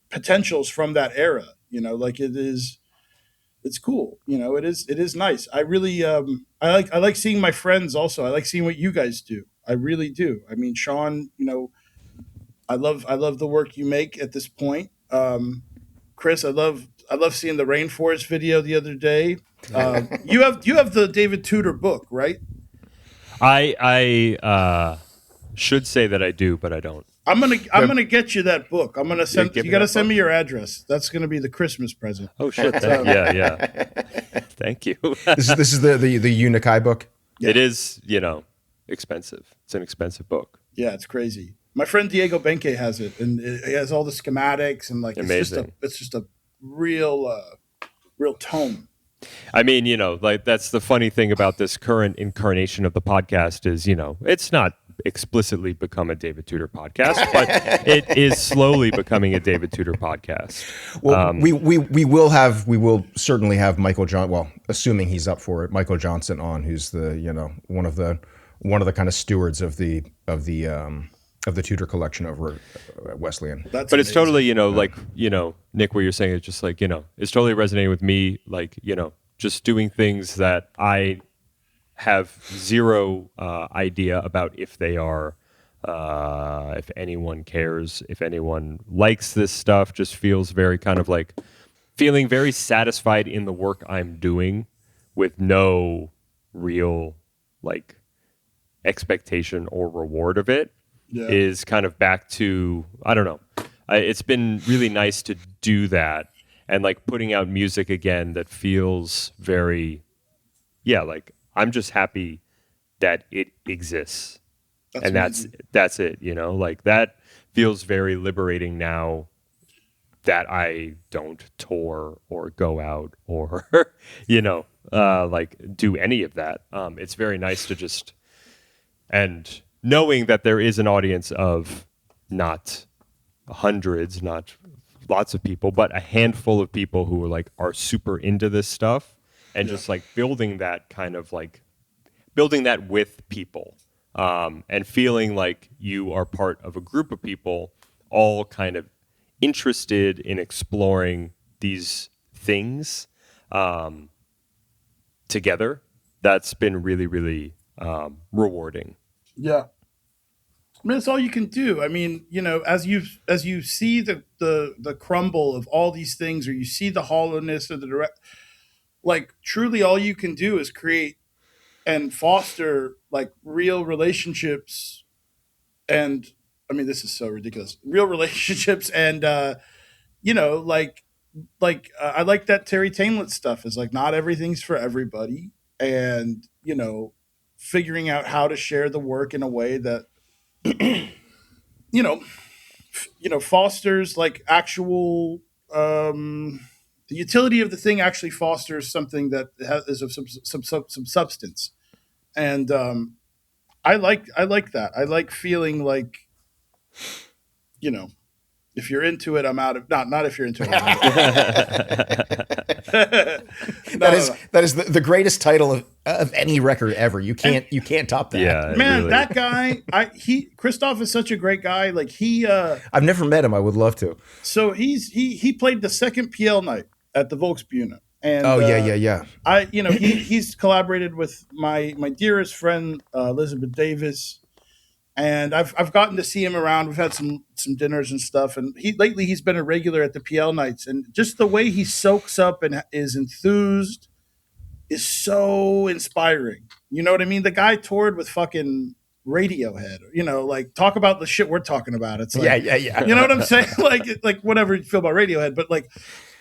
potentials from that era. Like it's cool. It is nice. I really I like seeing my friends also. I like seeing what you guys do. I really do. I mean, Sean, I love the work you make at this point. Chris, I love seeing the rainforest video the other day. You have the David Tudor book, right? I should say that I do, but I don't. I'm gonna get you that book. I'm gonna send. give You me got to that send book? me your address. That's gonna be the Christmas present. Oh shit! Yeah. Thank you. This is the Unikai book. It is, expensive. It's an expensive book. Yeah, it's crazy. My friend Diego Benke has it, and it has all the schematics and like Amazing. It's just a real real tome. I mean, like that's the funny thing about this current incarnation of the podcast is, it's not explicitly become a David Tudor podcast, but it is slowly becoming a David Tudor podcast. Well, we will certainly have Michael John. Well, assuming he's up for it, Michael Johnson on, who's the one of the kind of stewards of the Tudor collection over at Wesleyan. That's But it's amazing. totally, like, Nick, what you're saying is just like, it's totally resonating with me. Like, just doing things that I have zero idea about if they are, if anyone cares, if anyone likes this stuff. Just feels very kind of like feeling very satisfied in the work I'm doing with no real like expectation or reward of it. Yeah. Is kind of back to, I don't know. It's been really nice to do that and like putting out music again that feels very, like I'm just happy that it exists. And that's it, like that feels very liberating now that I don't tour or go out or, like do any of that. It's very nice to just, and knowing that there is an audience of not hundreds, not lots of people, but a handful of people who are super into this stuff and just like building that with people, and feeling like you are part of a group of people all kind of interested in exploring these things together, that's been really, really rewarding. Yeah. I mean, it's all you can do. I mean, as you see the crumble of all these things, or you see the hollowness of the direct, like truly, all you can do is create and foster like real relationships. And I mean, this is so ridiculous. Real relationships, and I like that Terry Tainlet stuff. Is like not everything's for everybody, and figuring out how to share the work in a way that you know fosters like actual the utility of the thing actually fosters something that is of some substance. And I like that. I like feeling like you know if you're into it, I'm out of not if you're into it. I'm out of it. No, no, no. That is the greatest title of any record ever. You can't top that. Yeah, Man, really. that guy, Christoph is such a great guy. Like I've never met him. I would love to. so he played the second PL night at the Volksbühne. And Oh yeah. he's collaborated with my dearest friend Elizabeth Davis, and I've gotten to see him around. We've had some dinners and stuff, and lately he's been a regular at the PL nights, and just the way he soaks up and is enthused is so inspiring. You know what I mean? The guy toured with fucking Radiohead. Like talk about the shit we're talking about. It's like, yeah. You know what I'm saying? like whatever you feel about Radiohead, but like,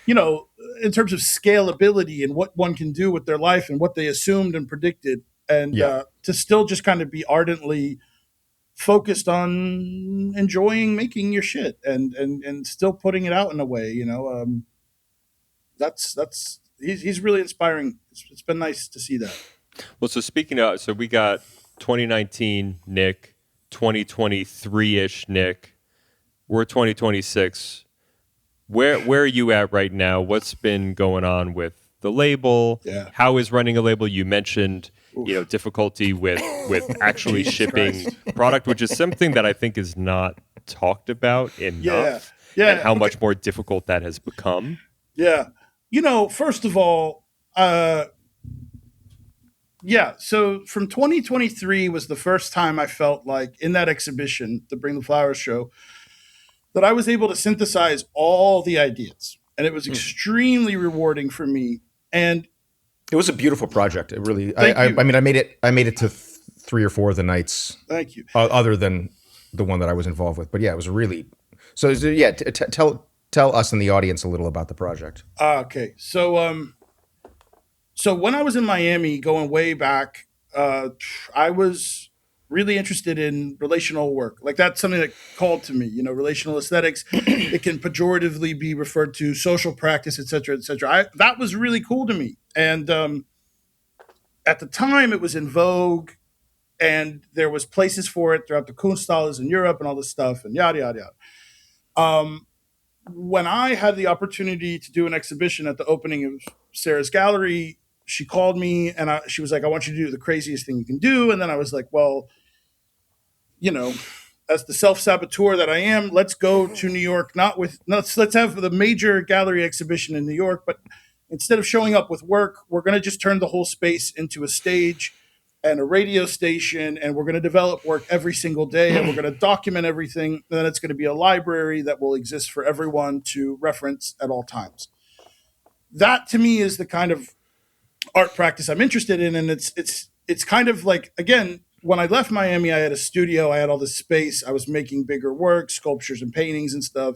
in terms of scalability and what one can do with their life and what they assumed and predicted, and to still just kind of be ardently focused on enjoying making your shit and still putting it out in a way, that's he's really inspiring. It's been nice to see that. Well, so speaking of, so we got 2019 Nick, 2023-ish Nick. We're 2026. Where are you at right now? What's been going on with the label? Yeah. How is running a label? You mentioned difficulty with actually Jesus shipping Christ. product, which is something that I think is not talked about enough. Yeah. And how much more difficult that has become. Yeah. First of all, so from 2023 was the first time I felt like in that exhibition, the Bring the Flowers show, that I was able to synthesize all the ideas. And it was extremely rewarding for me. And It was a beautiful project. It really. Thank you. I mean, I made it to 3 or 4 of the nights. thank you. Other than the one that I was involved with, but yeah, it was really. So yeah, tell us and the audience a little about the project. Okay. So when I was in Miami, going way back, I was really interested in relational work. Like that's something that called to me, relational aesthetics. It can pejoratively be referred to social practice, et cetera, et cetera. That was really cool to me. And at the time it was in vogue, and there was places for it throughout the Kunsthallen in Europe and all this stuff and yada, yada, yada. When I had the opportunity to do an exhibition at the opening of Sarah's gallery, she called me and she was like, I want you to do the craziest thing you can do. And then I was like, well, as the self-saboteur that I am, let's go to New York, let's have the major gallery exhibition in New York. But instead of showing up with work, we're going to just turn the whole space into a stage and a radio station, and we're going to develop work every single day, and we're going to document everything. And then it's going to be a library that will exist for everyone to reference at all times. That to me is the kind of art practice I'm interested in, and it's kind of like, again, when I left Miami, I had a studio, I had all this space, I was making bigger work, sculptures and paintings and stuff,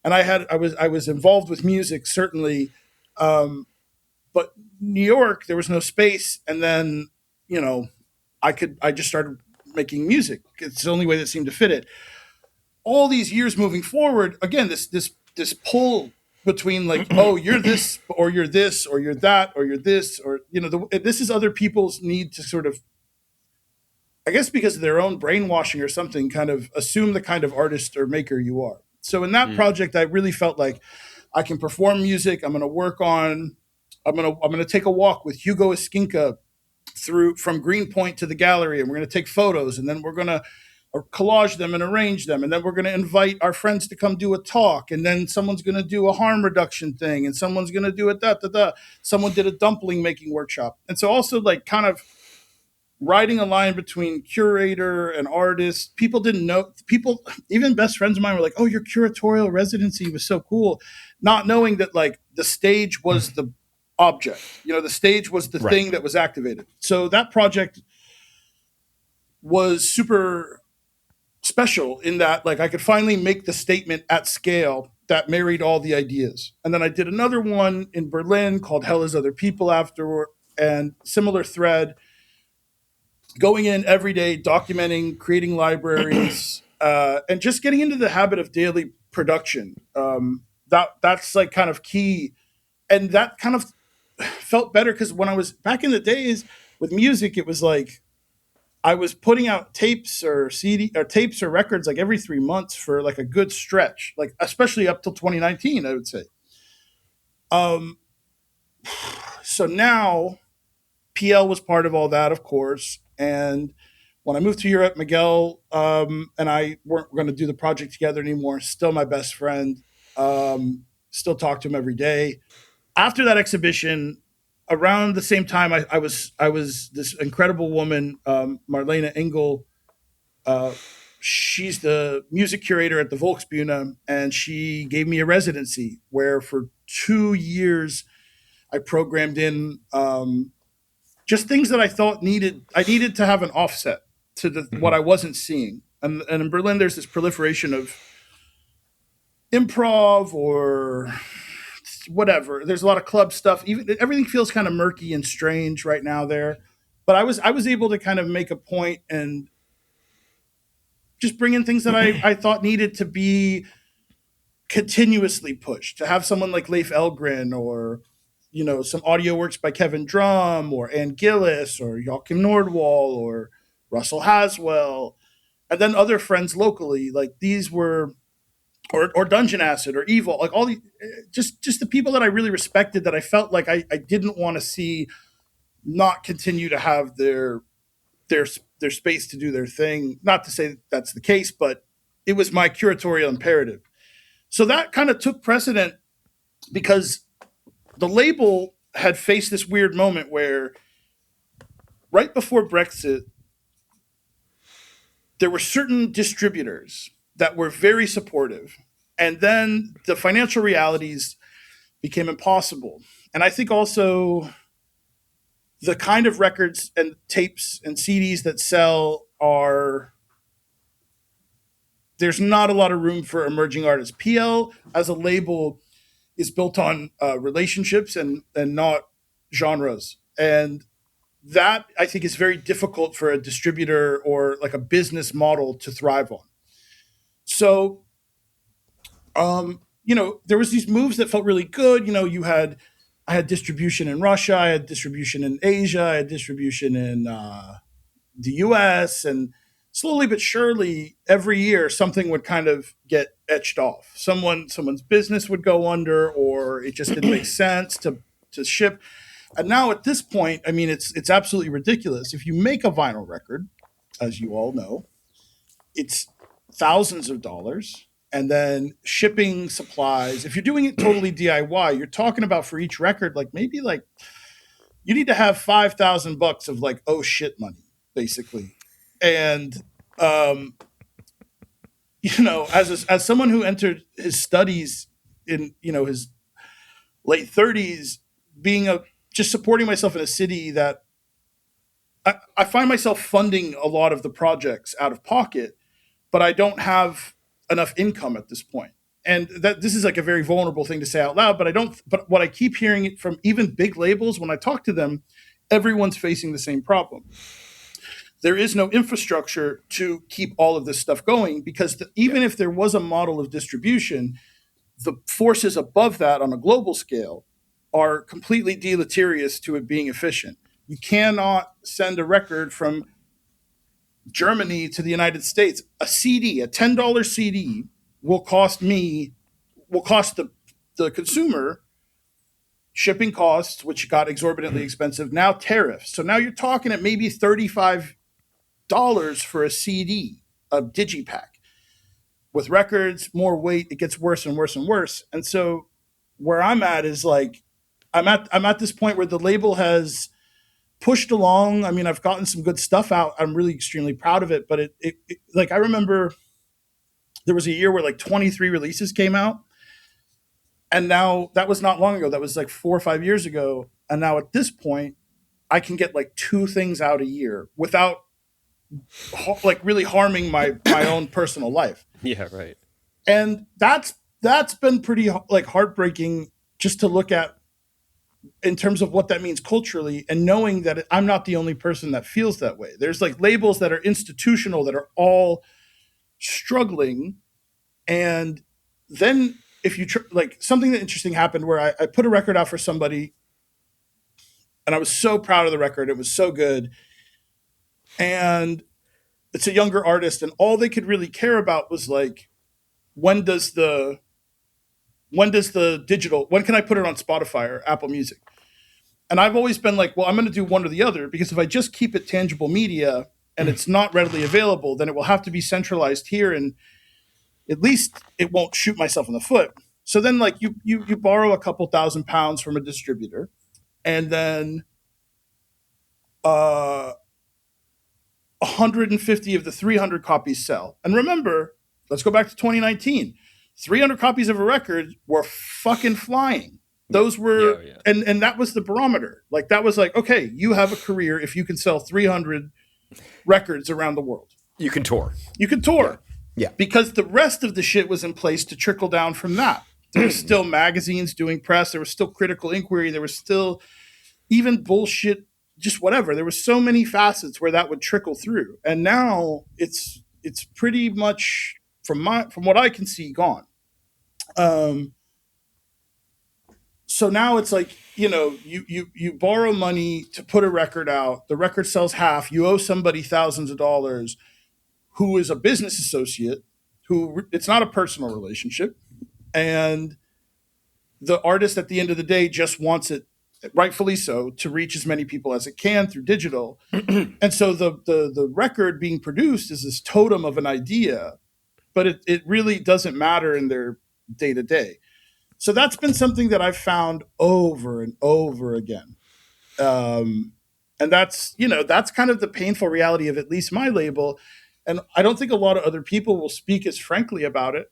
and I was involved with music certainly, but New York there was no space, and then I just started making music. It's the only way that seemed to fit it. All these years moving forward, again, this pull between like, oh, you're this, or you're this, or you're that, or you're this, or this is other people's need to sort of, I guess because of their own brainwashing or something, kind of assume the kind of artist or maker you are. So in that project, I really felt like I can perform music. I'm going to take a walk with Hugo Esquinca from Greenpoint to the gallery, and we're going to take photos, and then we're going to or collage them and arrange them. And then we're going to invite our friends to come do a talk. And then someone's going to do a harm reduction thing. And someone's going to do a Someone did a dumpling making workshop. And so also like kind of riding a line between curator and artist. People didn't know, people, even best friends of mine were like, oh, your curatorial residency was so cool. Not knowing that like the stage was the object, the stage was the thing that was activated. So that project was super special in that like I could finally make the statement at scale that married all the ideas. And then I did another one in Berlin called Hell is Other People afterward, and similar thread, going in every day, documenting, creating libraries, and just getting into the habit of daily production. That's like kind of key. And that kind of felt better because when I was back in the days with music, it was like I was putting out tapes or tapes or records like every 3 months for like a good stretch, like especially up till 2019, I would say. So now PL was part of all that, of course. And when I moved to Europe, Miguel and I weren't going to do the project together anymore. Still my best friend. Still talk to him every day. After that exhibition, around the same time, I was this incredible woman, Marlene Engel. She's the music curator at the Volksbühne, and she gave me a residency where for 2 years I programmed in just things that I thought I needed to have an offset to what I wasn't seeing. And in Berlin, there's this proliferation of improv or whatever. There's a lot of club stuff. Even everything feels kind of murky and strange right now there. But I was able to kind of make a point and just bring in things that I thought needed to be continuously pushed. To have someone like Leif Elgren or some audio works by Kevin Drum or Ann Gillis or Joachim Nordwall or Russell Haswell, and then other friends locally, like these were, or Dungeon Acid or Evil, like all the just the people that I really respected that I felt like I didn't want to see not continue to have their space to do their thing. Not to say that that's the case, but it was my curatorial imperative. So that kind of took precedent because the label had faced this weird moment where right before Brexit, there were certain distributors that were very supportive. And then the financial realities became impossible. And I think also the kind of records and tapes and CDs that sell there's not a lot of room for emerging artists. PL as a label is built on relationships and not genres. And that I think is very difficult for a distributor or like a business model to thrive on. So, there was these moves that felt really good. I had distribution in Russia, I had distribution in Asia, I had distribution in the US, and slowly but surely every year something would kind of get etched off. Someone's business would go under, or it just didn't make sense to ship. And now at this point, I mean, it's absolutely ridiculous. If you make a vinyl record, as you all know, it's thousands of dollars. And then shipping supplies. If you're doing it totally DIY, you're talking about for each record, like maybe like you need to have $5,000 of like, oh shit money, basically. And, as someone who entered his studies in, his late 30s, just supporting myself in a city that I find myself funding a lot of the projects out of pocket, but I don't have enough income at this point. And that this is like a very vulnerable thing to say out loud, but what I keep hearing it from even big labels, when I talk to them, everyone's facing the same problem. There is no infrastructure to keep all of this stuff going because even if there was a model of distribution, the forces above that on a global scale are completely deleterious to it being efficient. You cannot send a record from Germany to the United States. A CD, a $10 CD will cost the consumer shipping costs, which got exorbitantly expensive, now tariffs. So now you're talking at maybe $35 for a CD. a digipack with records, more weight. It gets worse and worse and worse. And so where I'm at is like I'm at this point where the label has pushed along. I mean, I've gotten some good stuff out. I'm really extremely proud of it. But it like I remember there was a year where like 23 releases came out. And now that was not long ago. That was like 4 or 5 years ago. And now at this point, I can get like 2 things out a year without like really harming my own personal life. Yeah, right. And that's been pretty like heartbreaking just to look at in terms of what that means culturally, and knowing that I'm not the only person that feels that way. There's like labels that are institutional that are all struggling. And then if you like something that interesting happened where I put a record out for somebody and I was so proud of the record. It was so good. And it's a younger artist, and all they could really care about was like, when does the digital, when can I put it on Spotify or Apple Music? And I've always been like, well, I'm going to do one or the other, because if I just keep it tangible media and it's not readily available, then it will have to be centralized here, and at least it won't shoot myself in the foot. So then like you borrow a couple £1,000 from a distributor, and then 150 of the 300 copies sell. And remember, let's go back to 2019. 300 copies of a record were fucking flying. Those were, Yeah. and that was the barometer. Like that was like, okay, you have a career if you can sell 300 records around the world. You can tour. You could tour. Yeah. Because the rest of the shit was in place to trickle down from that. There was still magazines doing press. There was still critical inquiry. There was still even bullshit, just whatever. There were so many facets where that would trickle through. And now it's pretty much from what I can see gone. So now it's like, you borrow money to put a record out. The record sells half. You owe somebody thousands of dollars who is a business associate, who it's not a personal relationship. And the artist at the end of the day just wants it, rightfully so, to reach as many people as it can through digital. And so the record being produced is this totem of an idea, but it really doesn't matter in their day to day. So that's been something that I've found over and over again. And that's kind of the painful reality of at least my label. And I don't think a lot of other people will speak as frankly about it.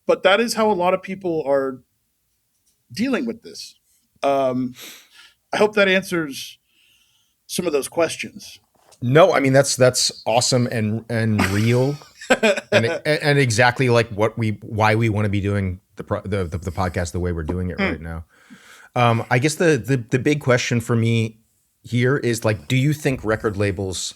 But that is how a lot of people are dealing with this. I hope that answers some of those questions. No, I mean that's awesome and real, and exactly like why we want to be doing the podcast the way we're doing it right now. I guess the big question for me here is like, do you think record labels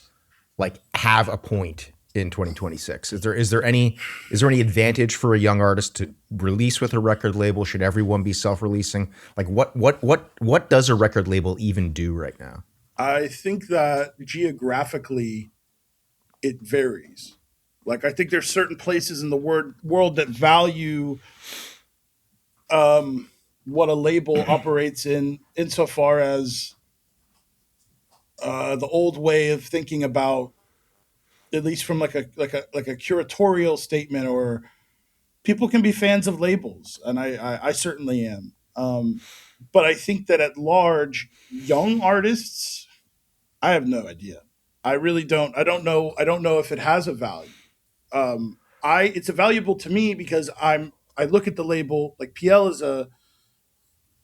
like have a point in 2026? Is there any advantage for a young artist to release with a record label? Should everyone be self-releasing? Like what does a record label even do right now? I think that geographically it varies. Like I think there's certain places in the world that value what a label operates in, insofar as the old way of thinking about, at least from like a curatorial statement, or people can be fans of labels, and I certainly am. But I think that at large, young artists, I have no idea. I really don't. I don't know if it has a value. It's valuable to me because I look at the label like PL is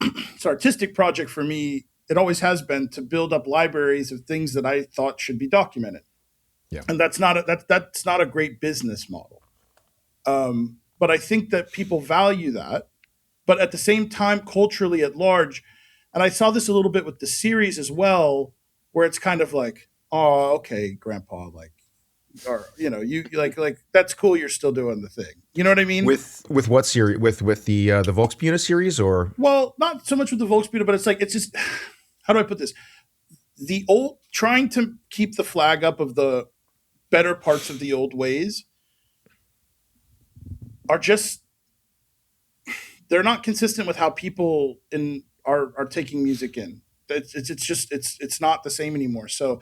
it's an artistic project for me. It always has been, to build up libraries of things that I thought should be documented. Yeah. And that's not a great business model. But I think that people value that. But at the same time, culturally at large, and I saw this a little bit with the series as well, where it's kind of like, oh, okay, grandpa, like, or you like that's cool, you're still doing the thing. You know what I mean? With what series? With the Volksbühne series, or? Well, not so much with the Volksbühne, but it's just, how do I put this? The old, trying to keep the flag up of the better parts of the old ways are just, they're not consistent with how people are taking music in. It's not the same anymore. So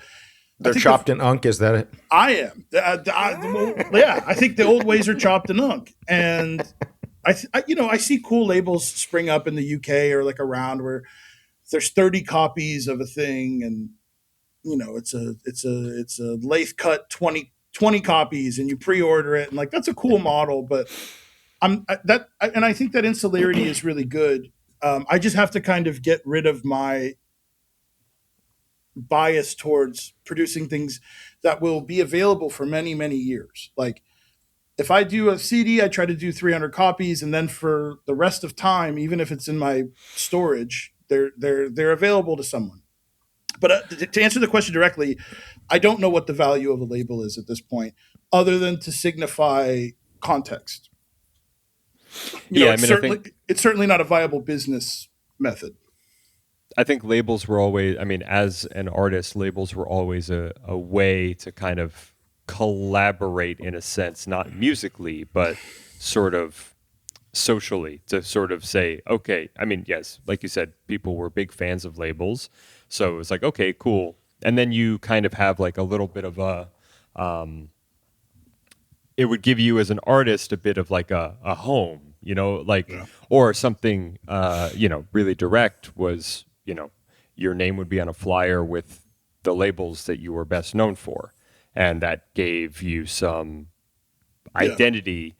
They're chopped in unk. Is that it? I am. Yeah, I think the old ways are chopped in unk, and I see cool labels spring up in the UK or like around where there's 30 copies of a thing, and it's a lathe cut 20 copies, and you pre-order it, and like that's a cool model, but I think that insularity is really good. I just have to kind of get rid of my bias towards producing things that will be available for many, many years. Like if I do a CD, I try to do 300 copies, and then for the rest of time, even if it's in my storage, they're available to someone. But to answer the question directly, I don't know what the value of a label is at this point, other than to signify context. It's certainly not a viable business method. I think labels were always, I mean, as an artist, labels were always a way to kind of collaborate in a sense, not musically, but sort of socially, to sort of say, okay, I mean, yes, like you said, people were big fans of labels. So it was like, okay, cool. And then you kind of have like a little bit of it would give you as an artist a bit of like a home, or something, really direct was, your name would be on a flyer with the labels that you were best known for. And that gave you some identity,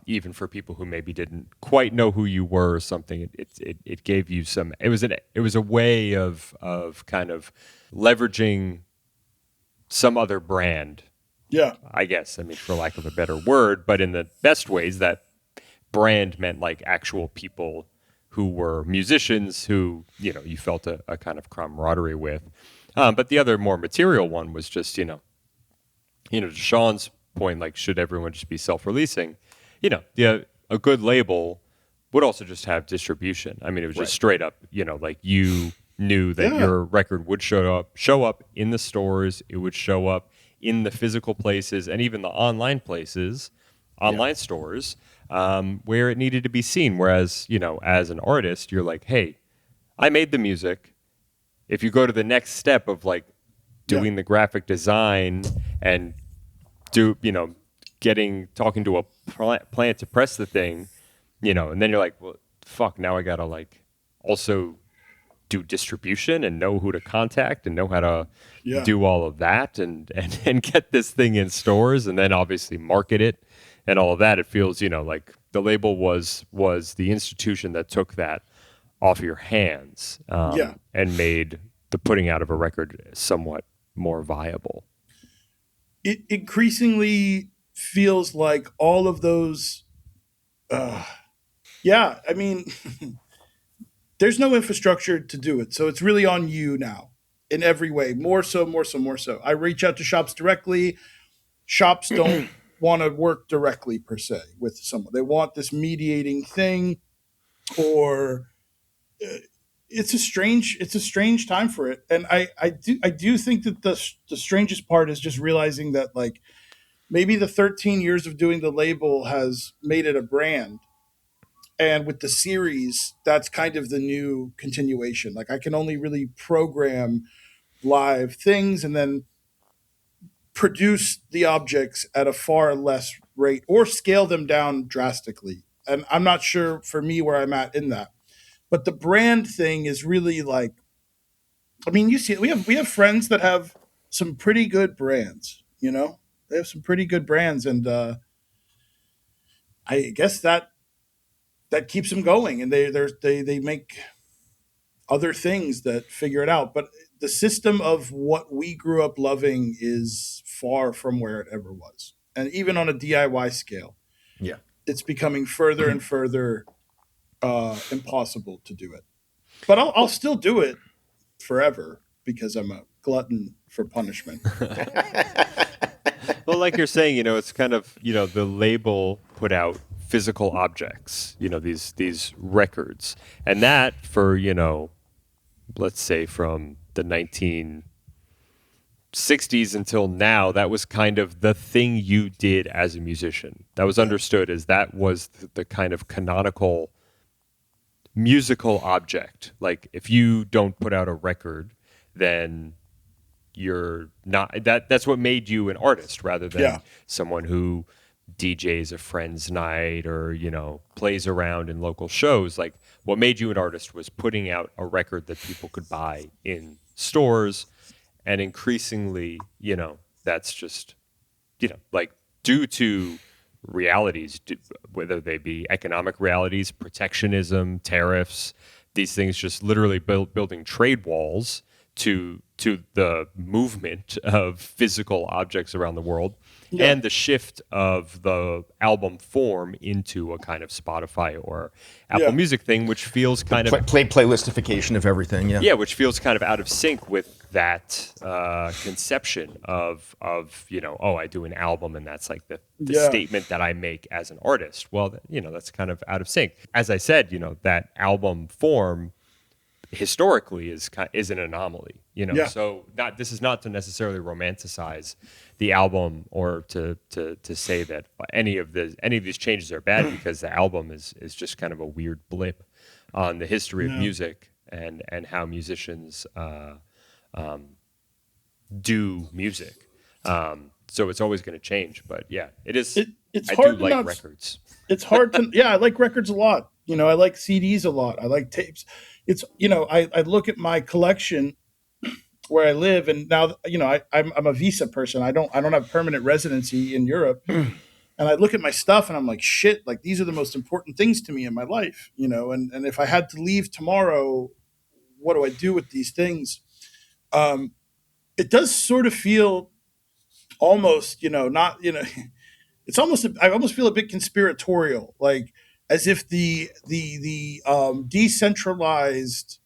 even for people who maybe didn't quite know who you were or something. It gave you some, it was a way of kind of leveraging some other brand. Yeah. I guess, I mean, for lack of a better word, but in the best ways, that brand meant like actual people who were musicians who, you felt a kind of camaraderie with. But the other more material one was just, to Sean's point, like, should everyone just be self-releasing? A good label would also just have distribution. I mean, it was just straight up, like you knew that your record would show up in the stores. It would show up in the physical places and even the online places, stores, where it needed to be seen. Whereas, as an artist, you're like, hey, I made the music. If you go to the next step of like doing the graphic design and talking to a plant to press the thing, and then you're like, well, fuck, now I gotta like also do distribution and know who to contact and know how to do all of that and get this thing in stores and then obviously market it and all of that. It feels, like the label was the institution that took that off your hands and made the putting out of a record somewhat more viable. It increasingly feels like all of those, I mean, there's no infrastructure to do it. So it's really on you now in every way, more so. I reach out to shops directly. Shops don't want to work directly per se with someone. They want this mediating thing, or it's a strange time for it. And I do think that the strangest part is just realizing that like maybe the 13 years of doing the label has made it a brand. And with the series, that's kind of the new continuation. Like I can only really program live things and then produce the objects at a far less rate or scale them down drastically. And I'm not sure for me where I'm at in that. But the brand thing is really like, I mean, you see, we have friends that have some pretty good brands, they have some pretty good brands. And I guess that keeps them going, and they make other things that figure it out. But the system of what we grew up loving is far from where it ever was. And even on a DIY scale, it's becoming further and further impossible to do it. But I'll still do it forever because I'm a glutton for punishment. Well, like you're saying, it's kind of, the label put out physical objects, these records. And that for, let's say from the 1960s until now, that was kind of the thing you did as a musician. That was understood as that was the kind of canonical musical object. Like if you don't put out a record, then you're not that's what made you an artist rather than Yeah. someone who DJs a friend's night or, you know, plays around in local shows. Like, what made you an artist was putting out a record that people could buy in stores. And increasingly, you know, that's just, you know, like, due to realities, whether they be economic realities, protectionism, tariffs, these things just literally building trade walls to the movement of physical objects around the world, Yeah. and the shift of the album form into a kind of Spotify or Apple Yeah. Music thing, which feels kind of Playlistification of everything. Yeah. yeah, which feels kind of out of sync with that conception of you know, oh, I do an album and that's like the Yeah. statement that I make as an artist. Well, you know, that's kind of out of sync. As I said, you know, that album form historically is an anomaly. You know, Yeah. so this is not to necessarily romanticize the album or to say that any of these changes are bad, because the album is just kind of a weird blip on the history of music and how musicians do music. So it's always going to change, but yeah, it is. It's I hard do to like not- records. It's hard to, yeah, I like records a lot. You know, I like CDs a lot. I like tapes. It's, you know, I look at my collection where I live, and now, you know, I'm a visa person. I don't have permanent residency in Europe. And I look at my stuff and I'm like, shit, like, these are the most important things to me in my life, you know, and if I had to leave tomorrow, what do I do with these things? It does sort of feel almost, you know, not, you know, it's almost, I almost feel a bit conspiratorial, like as if the decentralized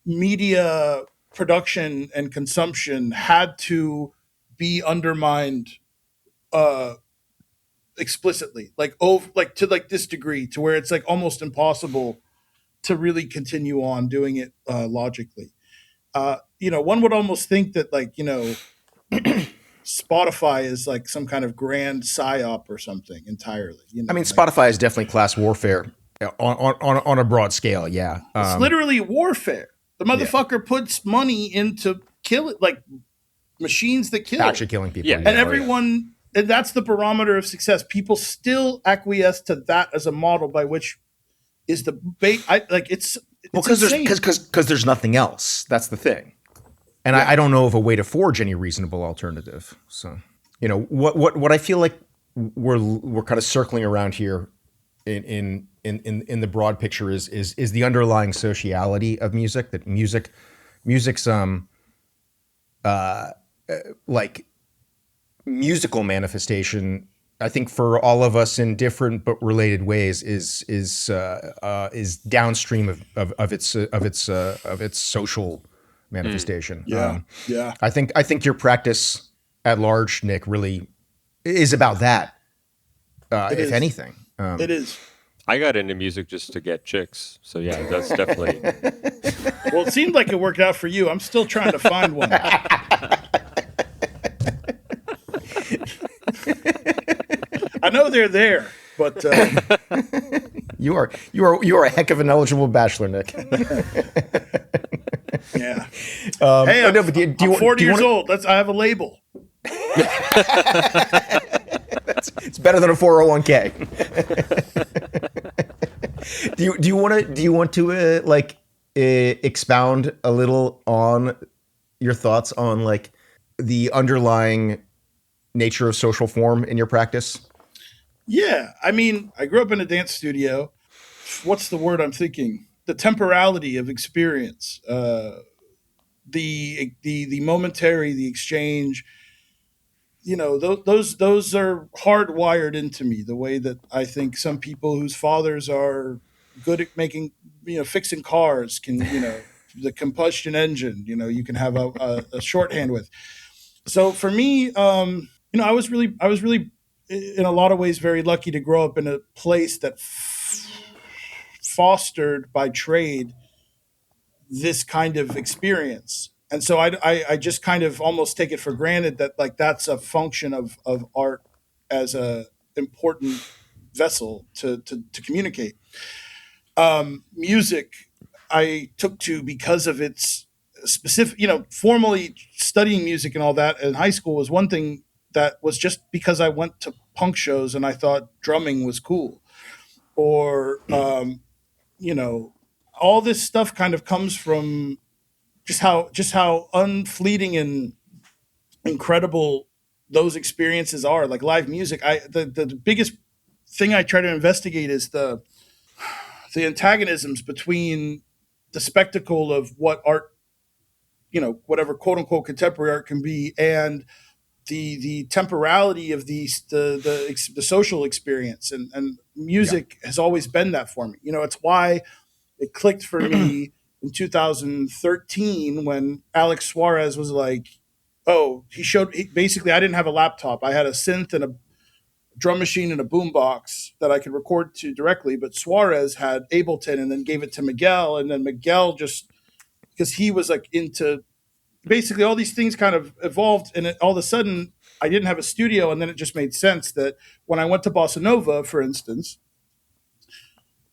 media production and consumption had to be undermined explicitly, like to like this degree, to where it's like almost impossible to really continue on doing it logically. You know, one would almost think that, like, you know, Spotify is like some kind of grand psyop or something entirely. You know, I mean, like, Spotify is definitely class warfare on a broad scale. Yeah. it's literally warfare. The motherfucker puts money into kill it, like machines that kill. Actually killing people. Yeah. And everyone, and that's the barometer of success. People still acquiesce to that as a model by which is the bait. It's because there's nothing else. That's the thing. And I don't know of a way to forge any reasonable alternative. So, you know, what I feel like we're kind of circling around here in the broad picture is the underlying sociality of music. That music's like musical manifestation, I think, for all of us in different but related ways, is downstream of its social manifestation. Yeah. I think your practice at large, Nick, really is about that. If is. anything, It is. I got into music just to get chicks. So yeah, that's definitely. Well, it seemed like it worked out for you. I'm still trying to find one. I know they're there, but you are a heck of an eligible bachelor, Nick. yeah. Hey, I'm, no, but do you, I'm 40 do you years wanna- old. I have a label. It's better than a 401k. Do you want to expound a little on your thoughts on like the underlying nature of social form in your practice? Yeah, I mean, I grew up in a dance studio. What's the word I'm thinking? The temporality of experience, the momentary, the exchange. You know, those are hardwired into me. The way that I think some people whose fathers are good at making, you know, fixing cars can, you know, the combustion engine, you know, you can have a shorthand with. So for me, you know, I was really in a lot of ways very lucky to grow up in a place that fostered by trade this kind of experience. And so I just kind of almost take it for granted that, like, that's a function of art as a important vessel to communicate. Music I took to because of its specific, formally studying music and all that in high school was one thing that was just because I went to punk shows and I thought drumming was cool. Or, all this stuff kind of comes from just how unfleeting and incredible those experiences are. Like live music, the biggest thing I try to investigate is the antagonisms between the spectacle of what art, whatever quote unquote contemporary art can be, and the temporality of the social experience, and music has always been that for me. It's why it clicked for me in 2013 when Alex Suarez was like, oh, basically I didn't have a laptop. I had a synth and a drum machine and a boombox that I could record to directly, but Suarez had Ableton and then gave it to Miguel, and then Miguel just, because he was like into, basically all these things kind of evolved, and all of a sudden I didn't have a studio, and then it just made sense that when I went to Bossa Nova, for instance,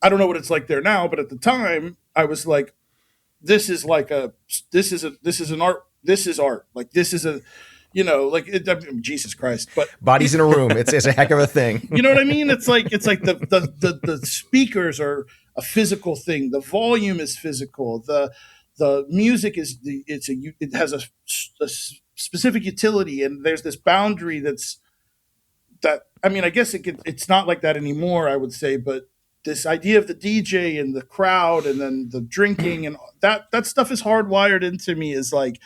I don't know what it's like there now, but at the time I was like, this is an art. This is art. Like this is Jesus Christ. But bodies in a room. It's a heck of a thing. You know what I mean? It's like the speakers are a physical thing. The volume is physical. The music it has a specific utility, and there's this boundary I guess it's not like that anymore, I would say, but this idea of the DJ and the crowd and then the drinking and that stuff is hardwired into me, is like,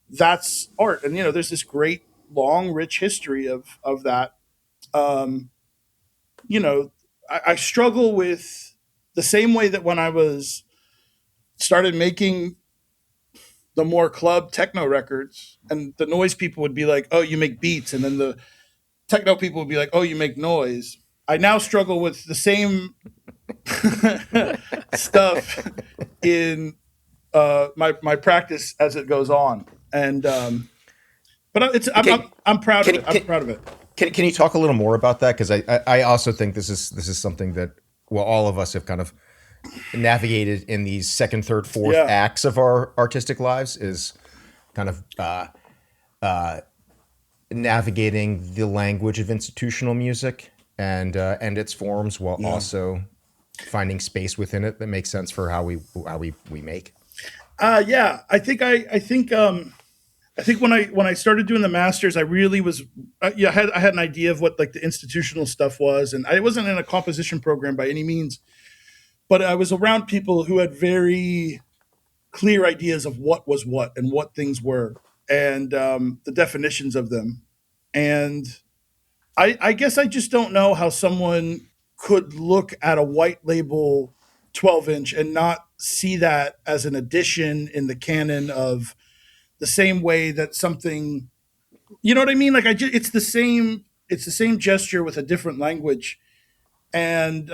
that's art. And, there's this great, long, rich history of that. I struggle with the same way that when I started making the more club techno records, and the noise people would be like, oh, you make beats. And then the techno people would be like, oh, you make noise. I now struggle with the same stuff in my practice as it goes on, and but I'm proud of it. I'm proud of it. Can you talk a little more about that? Because I also think this is something that, well, all of us have kind of navigated in these second, third, fourth acts of our artistic lives, is kind of navigating the language of institutional music and its forms, while also finding space within it that makes sense for how we make. I think when I started doing the masters, I really was I had an idea of what like the institutional stuff was, and I wasn't in a composition program by any means, but I was around people who had very clear ideas of what was what and what things were, and the definitions of them. And I guess I just don't know how someone could look at a white label 12-inch and not see that as an addition in the canon of the same way that something, you know what I mean? Like it's the same gesture with a different language. And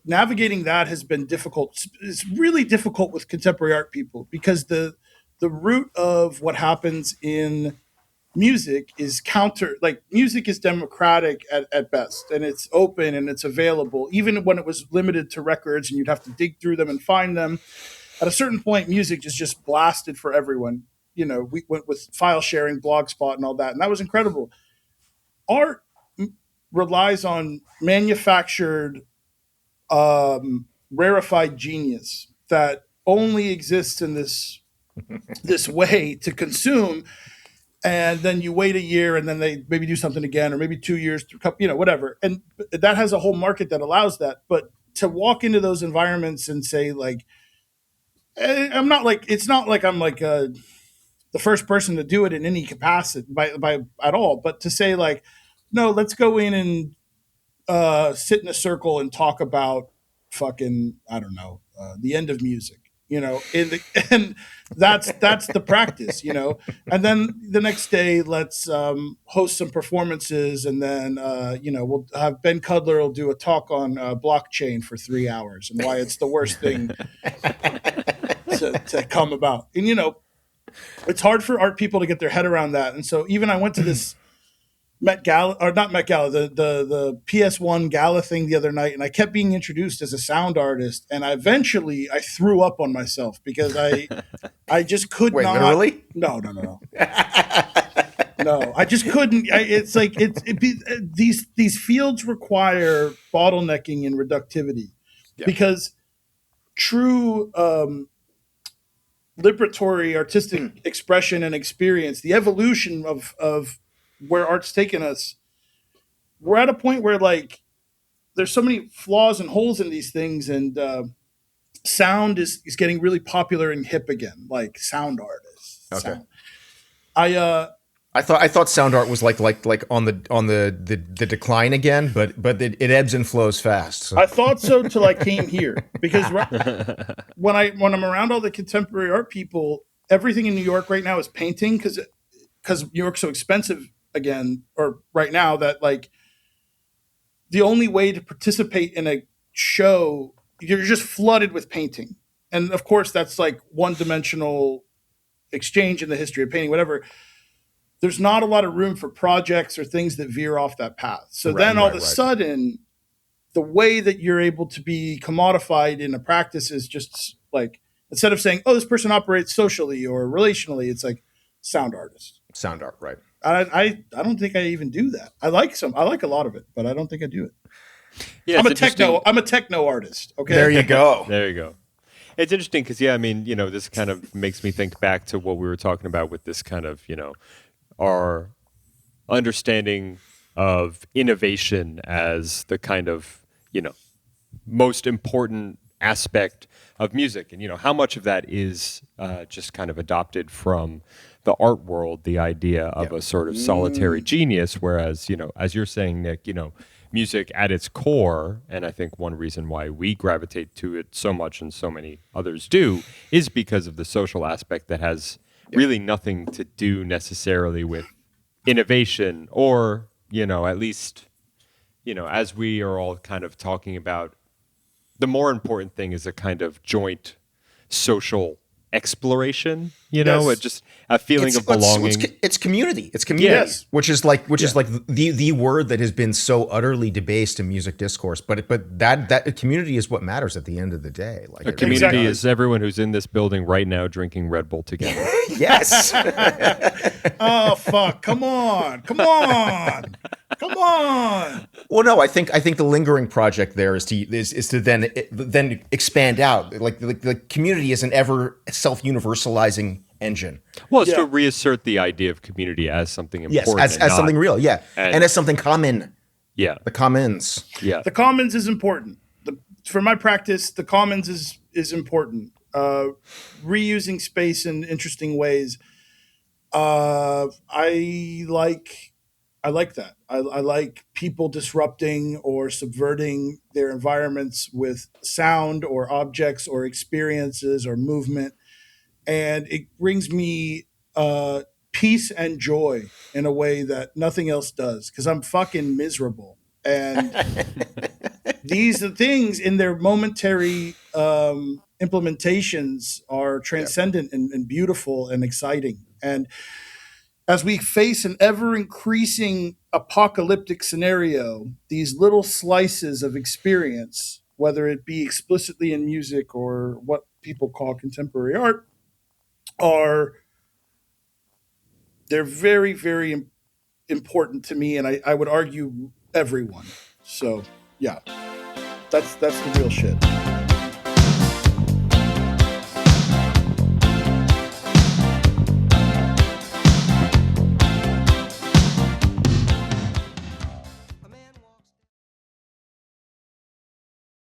navigating that has been difficult. It's really difficult with contemporary art people, because the root of what happens in music is music is democratic at best, and it's open and it's available. Even when it was limited to records and you'd have to dig through them and find them, at a certain point music is just blasted for everyone. We went with file sharing, Blogspot, and all that, and that was incredible. Art relies on manufactured, rarefied genius that only exists in this way to consume. And then you wait a year, and then they maybe do something again, or maybe 2 years, whatever. And that has a whole market that allows that. But to walk into those environments and say, like, it's not like I'm like the first person to do it in any capacity by at all. But to say, like, no, let's go in and sit in a circle and talk about fucking, I don't know, the end of music. And that's the practice, and then the next day let's host some performances, and then we'll have Ben Cudler will do a talk on blockchain for 3 hours and why it's the worst thing to come about. And it's hard for art people to get their head around that. And so even I went to this Met Gala, or not Met Gala, the PS1 Gala thing the other night, and I kept being introduced as a sound artist, and I threw up on myself, because I I just could Wait, not. literally? No. No, I just couldn't. It's like these fields require bottlenecking and reductivity, because true liberatory artistic expression and experience, the evolution of where art's taken us, we're at a point where like there's so many flaws and holes in these things, and sound is getting really popular and hip again, like sound artists. Okay. Sound. I thought sound art was like on the decline again, but it ebbs and flows fast. So. I thought so till I came here, because when I'm around all the contemporary art people, everything in New York right now is painting, because New York's so expensive again, or right now, that like the only way to participate in a show, you're just flooded with painting, and of course that's like one-dimensional exchange in the history of painting, whatever. There's not a lot of room for projects or things that veer off that path. So then all of a sudden, the way that you're able to be commodified in a practice is just like, instead of saying, oh, this person operates socially or relationally, it's like sound artist. Sound art, right. I don't think I even do that. I like a lot of it, but I don't think I do it. Yeah, I'm a techno artist. Okay. There you go. There you go. It's interesting because, yeah, I mean, you know, this kind of makes me think back to what we were talking about with this kind of, you know, our understanding of innovation as the kind of, you know, most important aspect of music. And, you know, how much of that is just kind of adopted from the art world, the idea of a sort of solitary genius. Whereas, you know, as you're saying, Nick, you know, music at its core, and I think one reason why we gravitate to it so much and so many others do, is because of the social aspect that has really nothing to do necessarily with innovation, or, you know, at least, you know, as we are all kind of talking about, the more important thing is a kind of joint social exploration, you know, Yes. just a feeling of belonging. It's community. It's community, Yes. which is like the word that has been so utterly debased in music discourse. But that community is what matters at the end of the day. Like A community is everyone who's in this building right now drinking Red Bull together. Yes. Oh fuck! Come on! Well, no, I think the lingering project there is to then expand out. Like the community is an ever self-universalizing engine. Well, it's to reassert the idea of community as something important. Yes, as something real. Yeah, and as something common. Yeah, The commons. yeah. The commons is important. For my practice, the commons is important. Reusing space in interesting ways. I like that. I like people disrupting or subverting their environments with sound or objects or experiences or movement. And it brings me peace and joy in a way that nothing else does, because I'm fucking miserable. And these things in their momentary implementations are transcendent and beautiful and exciting. And as we face an ever increasing apocalyptic scenario, these little slices of experience, whether it be explicitly in music or what people call contemporary art, they're very, very important to me, and I would argue everyone. So yeah, that's the real shit.